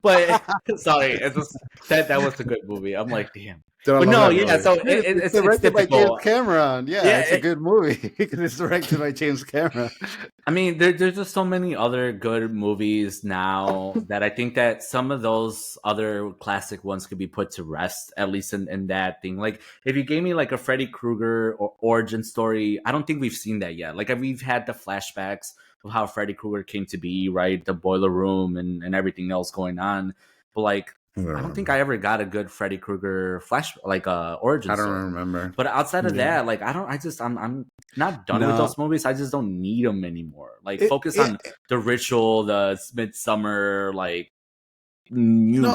But sorry, it's just, that was a good movie. I'm like, damn. But no, so it's directed by James Cameron. Yeah, it's a good movie because it's directed by James Cameron. I mean, there's just so many other good movies now that I think that some of those other classic ones could be put to rest, at least in that thing. Like, if you gave me like a Freddy Krueger or origin story, I don't think we've seen that yet. Like, we've had the flashbacks of how Freddy Krueger came to be, right? The boiler room and everything else going on. But like, I don't think I ever got a good Freddy Krueger origin story. I don't remember. But outside of that, like I'm not done with those movies. I just don't need them anymore. Like focus on the Ritual, the Midsummer, like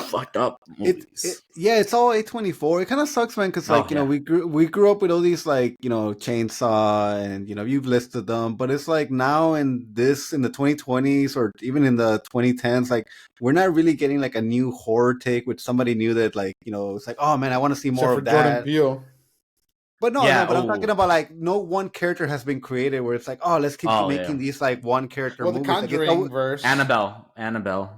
fucked up movies. It's all A24. It kind of sucks, man, because like you know we grew up with all these like you know Chainsaw and you know you've listed them, but it's like now in the 2020s or even in the 2010s, like we're not really getting like a new horror take with somebody new that like you know it's like oh man I want to see more of that. But no, but I'm talking about like no one character has been created where it's like oh let's keep making these like one character. Well, movies. The Conjuring verse, Annabelle.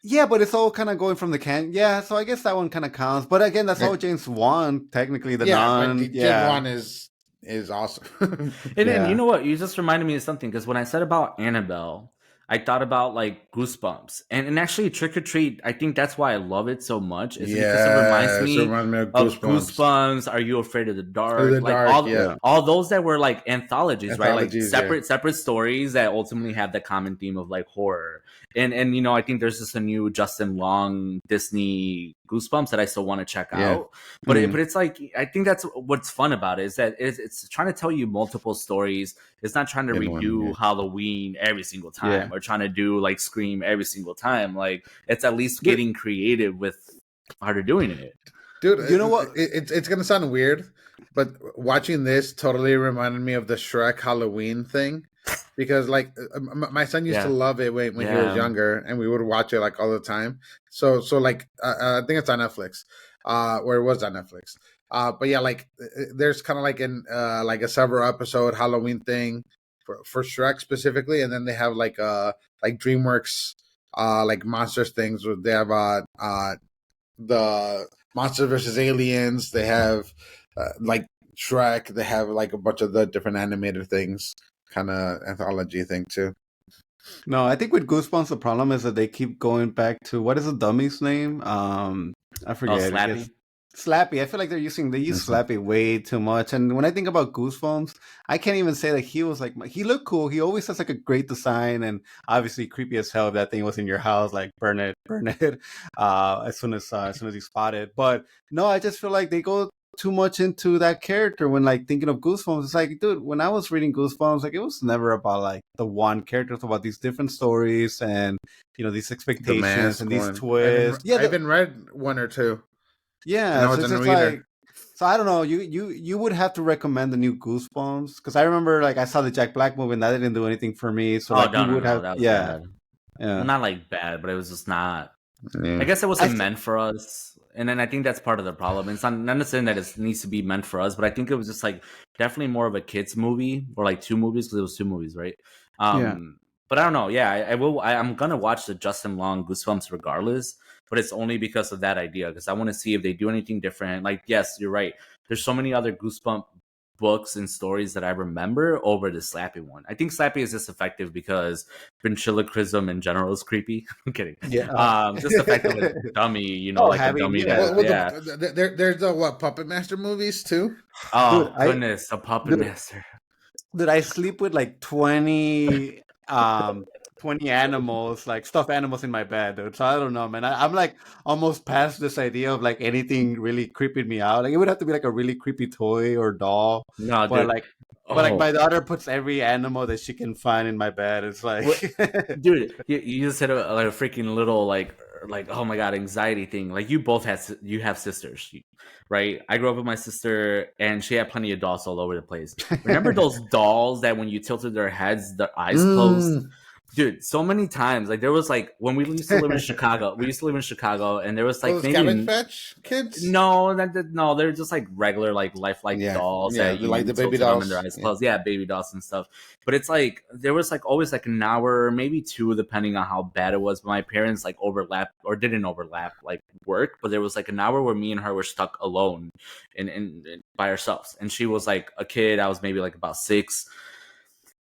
Yeah, but it's all kind of going from the can. Yeah, so I guess that one kind of counts. But again, that's all James Wan, technically. James Wan is awesome. And you know what? You just reminded me of something because when I said about Annabelle, I thought about like Goosebumps and actually Trick or Treat. I think that's why I love it so much. Is because it reminds me of Goosebumps. Are You Afraid of the Dark? All those that were like anthologies, right? Like separate stories that ultimately have the common theme of like horror. And you know, I think there's just a new Justin Long Disney Goosebumps that I still want to check out. But it's like I think that's what's fun about it is that it's trying to tell you multiple stories. It's not trying to redo Halloween every single time or trying to do like Scream every single time. Like it's at least getting creative with how they're doing it. Dude, you know what? It's gonna sound weird, but watching this totally reminded me of the Shrek Halloween thing. Because like my son used to love it when he was younger, and we would watch it like all the time. So like I think it's on Netflix, where it was on Netflix. But yeah, like there's kind of like like a several episode Halloween thing for Shrek specifically, and then they have like DreamWorks like monsters things. Where they have the Monsters versus Aliens. They have like Shrek. They have like a bunch of the different animated things, kind of anthology thing too. No, I think with Goosebumps, the problem is that they keep going back to what is the dummy's name? I Oh, forget. It gets Slappy. Slappy. I feel like they use Slappy way too much. And when I think about Goosebumps, I can't even say that he was like he looked cool. He always has like a great design and obviously creepy as hell if that thing was in your house. Like burn it. As soon as you spot it. But no, I just feel like they go too much into that character when like thinking of Goosebumps. It's like, dude, when I was reading Goosebumps, like it was never about like the one character. It's about these different stories and these The expectations Mask and these one. twists. Yeah, I even read one or two, and yeah. I So was it's a just reader. like, so I don't know. You would have to recommend the new Goosebumps because I remember like I saw the Jack Black movie and that didn't do anything for me. So Oh like no you no would no, have, that was yeah, bad. yeah. Well, not like bad, but it was just not. I Yeah. guess it I wasn't th- meant for us, and then I think that's part of the problem. It's not necessarily that it needs to be meant for us, but I think it was just like definitely more of a kids movie or like two movies because it was two movies, right? yeah. But I don't know. Yeah, I will. I'm gonna watch the Justin Long Goosebumps regardless, but it's only because of that idea because I want to see if they do anything different. Like, yes, you're right. There's so many other Goosebump books and stories that I remember over the Slappy one. I think Slappy is just effective because ventriloquism in general is creepy. I'm kidding. Yeah. Just the fact of a dummy, Oh, like a having, dummy yeah. that, Well, yeah. there's the Puppet Master movies too. Dude, Oh goodness, a puppet dude, master. Dude, I sleep with like 20 animals, like stuffed animals in my bed, dude. So I don't know, man. I'm like almost past this idea of like anything really creeping me out. Like it would have to be like a really creepy toy or doll. No, But dude. like but like Oh, my daughter puts every animal that she can find in my bed. It's like what, dude? You just hit like a freaking little like oh my god anxiety thing. Like you have sisters, right? I grew up with my sister, and she had plenty of dolls all over the place. Remember those dolls that when you tilted their heads, their eyes closed? Mm. Dude, so many times. Like there was like when we used to live in Chicago. We used to live in Chicago, and there was Oh, like those Cabbage maybe Patch Kids. no, no, they're just like regular, like lifelike Yeah, dolls yeah, that they're like you the baby tilted them and their dolls. eyes Yeah. closed. Yeah, baby dolls and stuff. But it's like there was like always like an hour, maybe two, depending on how bad it was. But my parents like overlap or didn't overlap like work, but there was like an hour where me and her were stuck alone and by ourselves. And she was like a kid. I was maybe like about 6.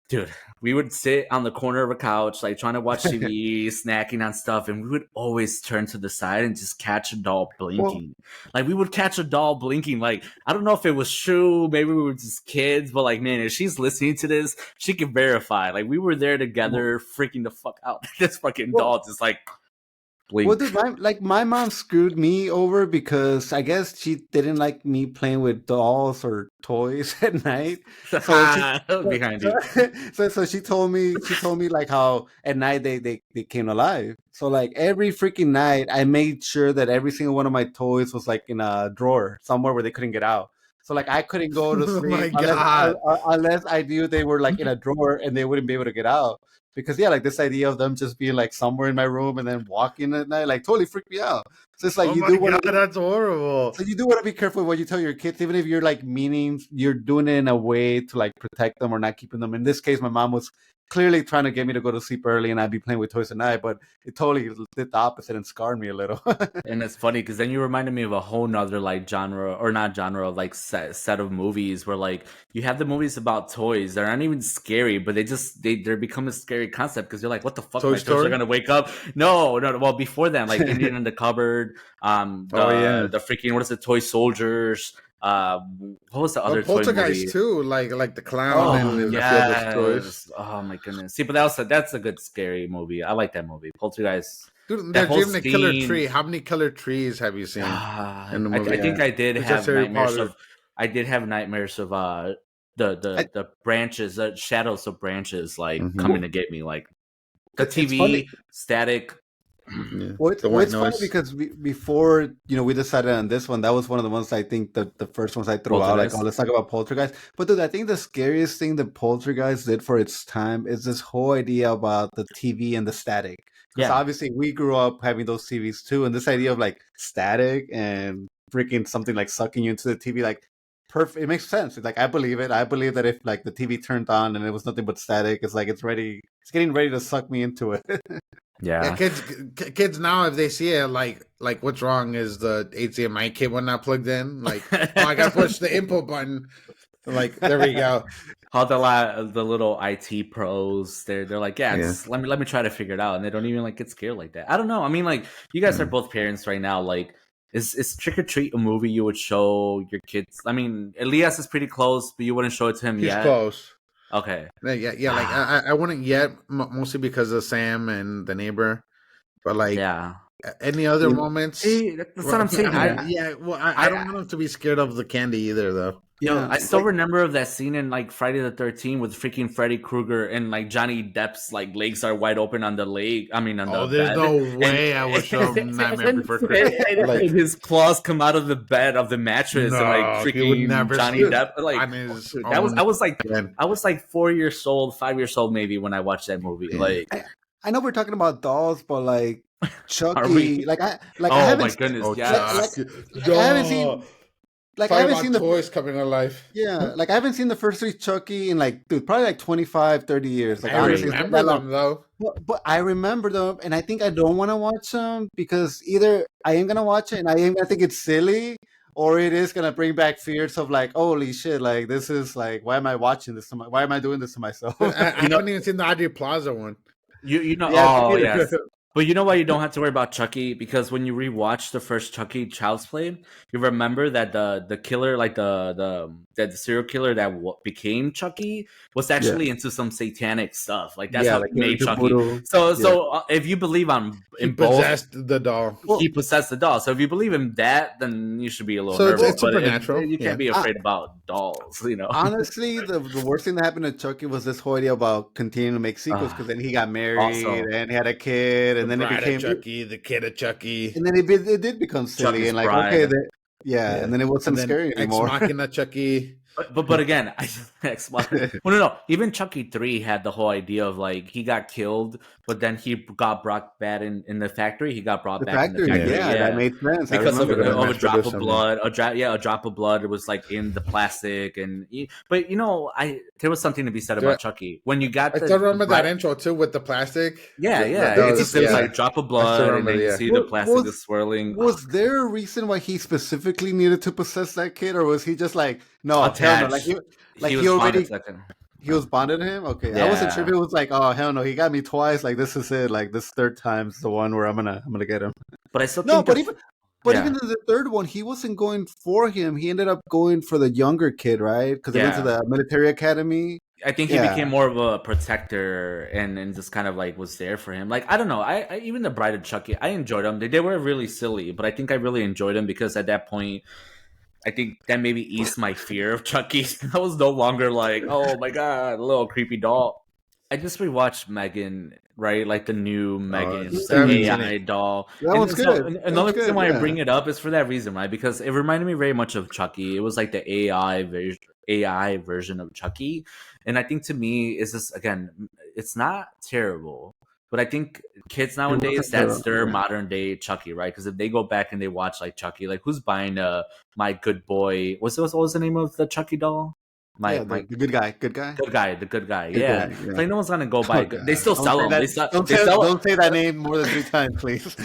Dude, we would sit on the corner of a couch, like trying to watch TV, snacking on stuff, and we would always turn to the side and just catch a doll well, blinking. Like we would catch a doll blinking. Like I don't know if it was true, maybe we were just kids, but like man, if she's listening to this, she can verify. Like we were there together, freaking the fuck out. This fucking well, doll just like Well, blink. dude, my mom screwed me over because I guess she didn't like me playing with dolls or toys at night. So Behind you. so she told me like how at night they came alive. So like every freaking night I made sure that every single one of my toys was like in a drawer somewhere where they couldn't get out. So like I couldn't go to Oh sleep my god! unless I knew they were like in a drawer and they wouldn't be able to get out. Because yeah, like this idea of them just being like somewhere in my room and then walking at night, like totally freaked me out. So it's like Oh you my do want god! to, That's horrible. so you do want to be careful what you tell your kids, even if you're like meaning you're doing it in a way to like protect them or not keeping them. In this case, my mom was clearly trying to get me to go to sleep early and I'd be playing with toys at night, but it totally did the opposite and scarred me a little. And it's funny because then you reminded me of a whole nother like genre or not genre like set of movies where like you have the movies about toys that aren't even scary, but they're become a scary concept because you're like, what the fuck, Toy my toys are Story. gonna wake up? No. Well, before then, like Indian in the Cupboard, Oh yeah. the freaking what is it, Toy Soldiers. What was the Well, other toy movie? Poltergeist too, like the clown Oh, in the field of toys. Yes. Oh my goodness. See, but that's a good scary movie. I like that movie. Poltergeist. Dude, That they're whole dreaming a killer scene. tree. How many killer trees have you seen in the I movie? think yeah. I did It's just have Harry nightmares Potter. of. I did have nightmares of I, the branches, the shadows of branches, like Mhm. coming to get me, like the it's funny. TV static. Yeah. Well, The well, white it's funny noise. because before we decided on this one, that was one of the ones I think the first ones I threw out. Like, oh, Poltergeist. let's talk about Poltergeist. But dude, I think the scariest thing that Poltergeist did for its time is this whole idea about the TV and the static. Because Yeah, obviously we grew up having those TVs too, and this idea of like static and freaking something like sucking you into the TV, like perfect. It makes sense. It's like I believe it. I believe that if like the TV turned on and it was nothing but static, it's like it's getting ready to suck me into it. Yeah, kids now, if they see it, like what's wrong is the HDMI cable not plugged in. Like, oh, I gotta push the input button. Like, there we go. How the little IT pros, they're like, yeah, just let me try to figure it out, and they don't even like get scared like that. I don't know. I mean, like, you guys are both parents right now. Like, is Trick or Treat a movie you would show your kids? I mean, Elias is pretty close, but you wouldn't show it to him yet. He's close. Okay. Yeah. Like, I wouldn't yet, mostly because of Sam and the neighbor. But like, any other moments? See, that's what I'm saying. I don't want him to be scared of the candy either, though. Yeah, I still remember of that scene in like Friday the 13th with freaking Freddy Krueger and like Johnny Depp's like legs are wide open on the leg. I mean, on the there's bed. No way I would show Nightmare Before Christmas. And his claws come out of the bed of the mattress and like freaking Johnny Depp. Like I was like 4 years old, 5 years old maybe when I watched that movie. Like I know we're talking about dolls, but like Chucky, I haven't. My goodness, I haven't seen. Like, I haven't seen the toys coming to life. Yeah, like I haven't seen the first 3 Chucky in like, dude, probably like 25, 30 years. Like, I remember them though. But I remember them, and I think I don't want to watch them because either I am gonna watch it and I am gonna think it's silly, or it is gonna bring back fears of like, holy shit, like this is like, why am I watching this? Why am I doing this to myself? I haven't even seen the Audrey Plaza one. You know, yes. But you know why you don't have to worry about Chucky? Because when you rewatch the first Chucky Child's Play, you remember that the killer, like the serial killer that became Chucky, was actually into some satanic stuff. Like that's how he made Chucky. So if you believe he possessed the doll. He possessed the doll. So if you believe in that, then you should be a little nervous. It's supernatural. You can't be afraid about dolls. You know. Honestly, the worst thing that happened to Chucky was this whole idea about continuing to make sequels because then he got married and he had a kid. And then it became Chucky, the kid of Chucky, and then it did become silly Chucky's and like bride. and then it wasn't scary anymore. Ex Machina Chucky. But again, no. Even Chucky 3 had the whole idea of like he got killed, but then he got brought back in the factory. He got brought back in the factory. Yeah, that made sense because of a drop of blood. A drop of blood. It was like in the plastic, but you know, there was something to be said about Chucky when you got. I still remember that intro too with the plastic. It's like drop of blood, and then you see the plastic is swirling. Was there a reason why he specifically needed to possess that kid, or was he just like no? Hell no. He was bonded to him? Okay. Yeah. I wasn't sure if it was like, oh hell no, he got me twice. Like this is it. Like this third time's the one where I'm gonna get him. But I still think even in the third one, he wasn't going for him. He ended up going for the younger kid, right? Because they went to the military academy. I think he became more of a protector and just kind of like was there for him. Like I don't know. I even the Bride of Chucky, I enjoyed them. They were really silly, but I think I really enjoyed them because at that point, I think that maybe eased my fear of Chucky. I was no longer like, oh my god, a little creepy doll. I just rewatched Megan, right? Like the new Megan, the AI doll. That one's good. Another reason why I bring it up is for that reason, right? Because it reminded me very much of Chucky. It was like the AI version of Chucky. And I think to me, is this again, it's not terrible. But I think kids nowadays, that's their modern day Chucky, right? Because if they go back and they watch like Chucky, like who's buying My Good Boy? What was the name of the Chucky doll? The good guy. The good guy. Yeah. Like no one's gonna go buy. They still sell them. Don't say that name more than 3 times, please.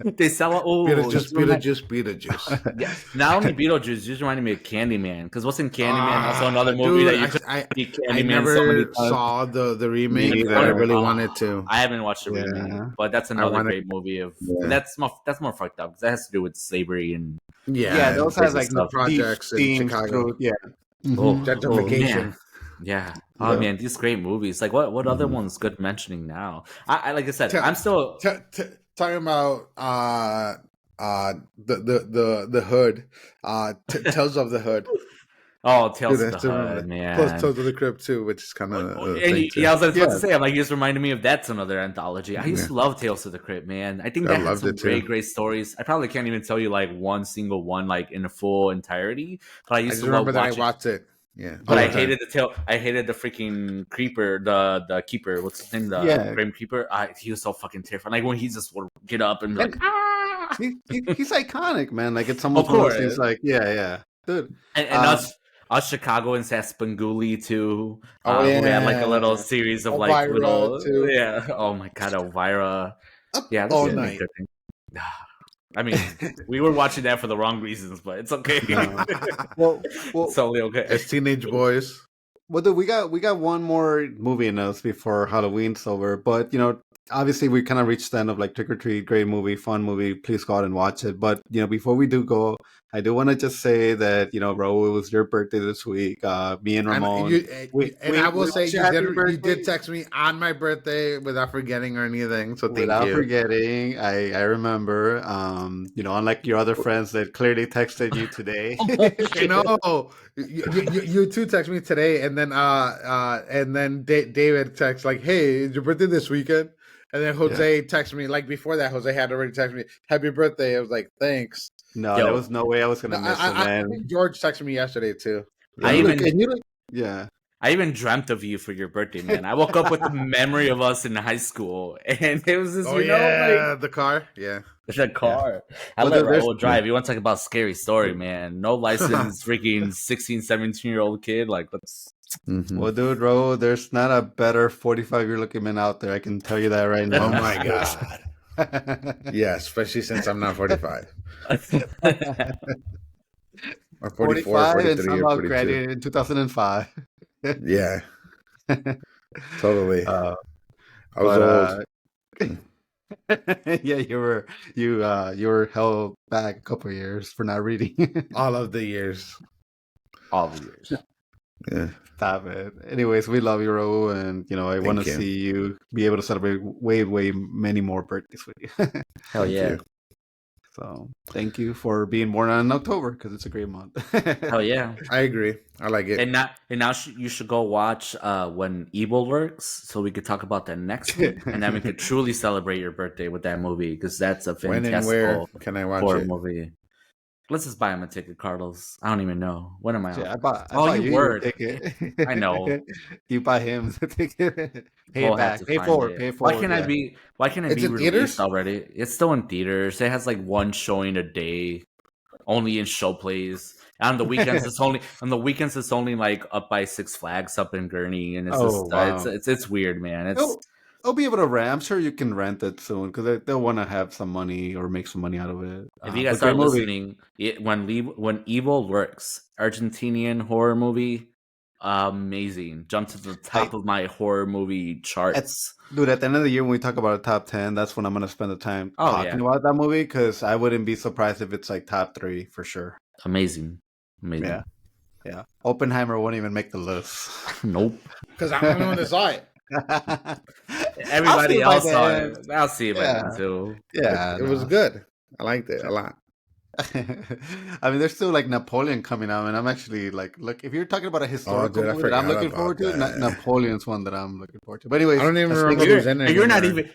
They sell. Beetlejuice. Yeah. Not only Beetlejuice, you just reminded me of Candyman. Because what's in Candyman? Also another movie that you could see Candyman. I never saw the remake that I really wanted to. I haven't watched the remake, but that's another great movie. That's more fucked up because that has to do with slavery and those have like the projects in Chicago. Gentrification. Yeah. Oh man, these great movies. Like what other ones good mentioning now? I like I said, I'm still talking about the hood. Tales of the Hood. Oh, Tales of the Hood, man. Plus Tales of the Crypt too, which is kind of. I was about to say, I'm like, you just reminded me of that's another anthology. I used to love Tales of the Crypt, man. I think that had some great stories. I probably can't even tell you like one single one like in a full entirety, but I used to love watching. I watched it. Yeah, but I hated the tail. I hated the freaking creeper, the keeper. What's his name? The Grim Keeper. He was so fucking terrifying. Like when he just would get up and be like, he's iconic, man. Like it's almost one of those things. Like dude. And us Chicagoans had Spanguli too. Oh We had like a little yeah, series of like Elvira little, too. yeah. Oh my god, Elvira. Up Yeah, there's all so many night. good things. I mean, we were watching that for the wrong reasons, but it's okay. No. Well, It's totally okay. As teenage boys. well, dude, we got one more movie in us before Halloween's over. But obviously we kind of reached the end of like Trick or Treat, great movie, fun movie. Please go out and watch it. But before we do go, I do want to just say that bro, it was your birthday this week. Me and Ramon. I will say wish you happy you birthday. did text me on my birthday without forgetting or anything. So thank Without you. forgetting, I remember. Unlike your other friends that clearly texted you today. I know you two text me today, and then David texts like, "Hey, is your birthday this weekend?" And then Jose texted me like before that. Jose had already texted me, "Happy birthday." I was like, "Thanks." No, there was no way I was gonna miss it, I man. think George texted me yesterday too. I Yeah. I even dreamt of you for your birthday, man. I woke up with the memory of us in high school, and it was this, the car, yeah. the car. I Well, let there's- Raul drive. You want to talk about scary story, man? No license, freaking 16, 17-year-old kid. Like, let's. Mhm. Well, dude, bro, there's not a better 45-year looking man out there. I can tell you that right now. Oh my god. Yeah, especially since I'm not 45. Or 44, 45 43, and or somehow 42. graduated in 2005. Yeah, totally. I was But, old. yeah, you were held back a couple of years for not reading. All of the years. All the years. Yeah. Stop it. Anyways, we love you, Ro, and I want to you. see you be able to celebrate way, way many more birthdays with you. Hell Thank yeah. you. So thank you for being born in October because it's a great month. Hell yeah. I agree. I like it. And now you should go watch When Evil Lurks, so we could talk about that next week, and then we could truly celebrate your birthday with that movie because that's a When and where fantastic can I watch horror it? movie. Let's just buy him a ticket, Carlos. I don't even know. When am I? Yeah, off? I bought you you work. a ticket. I know. You buy him the ticket. Pay We'll it have back. to Pay find forward. it. Pay forward. Why can't it It's be in released theaters? already? It's still in theaters. It has like one showing a day, only in show plays. And on the weekends, it's only like up by Six Flags up in Gurney, and it's wow. it's weird, man. I'll be able to rent. I'm sure you can rent it soon because they'll want to have some money or make some money out of it. If you guys start listening, when Evil Lurks, Argentinian horror movie, amazing. Jumped to the top of my horror movie charts. Dude, at the end of the year when we talk about a top 10, that's when I'm going to spend the time talking about that movie because I wouldn't be surprised if it's like top 3 for sure. Amazing. Yeah. Oppenheimer won't even make the list. Nope. Because I'm the one that saw it. Everybody else saw it. I'll see it by then too. Yeah. It was good. I liked it a lot. I mean, there's still like Napoleon coming out, and I'm actually like, look, if you're talking about a historical movie that I'm looking forward to, Napoleon's one that I'm looking forward to. But anyways, I don't even remember who's in it.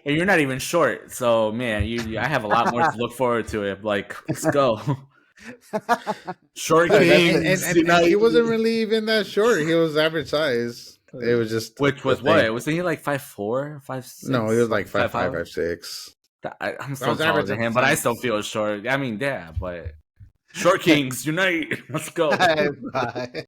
You're not even short, so man, I have a lot more to look forward to. It like, let's go. Short King, and he wasn't really even that short. He was average size. It was just which was what? Was he like 5'4", 5'6"? No, he was like 5'5", 5'6". I'm still taller than him, but I still feel short. I mean, yeah, but short kings unite. Let's go. Bye.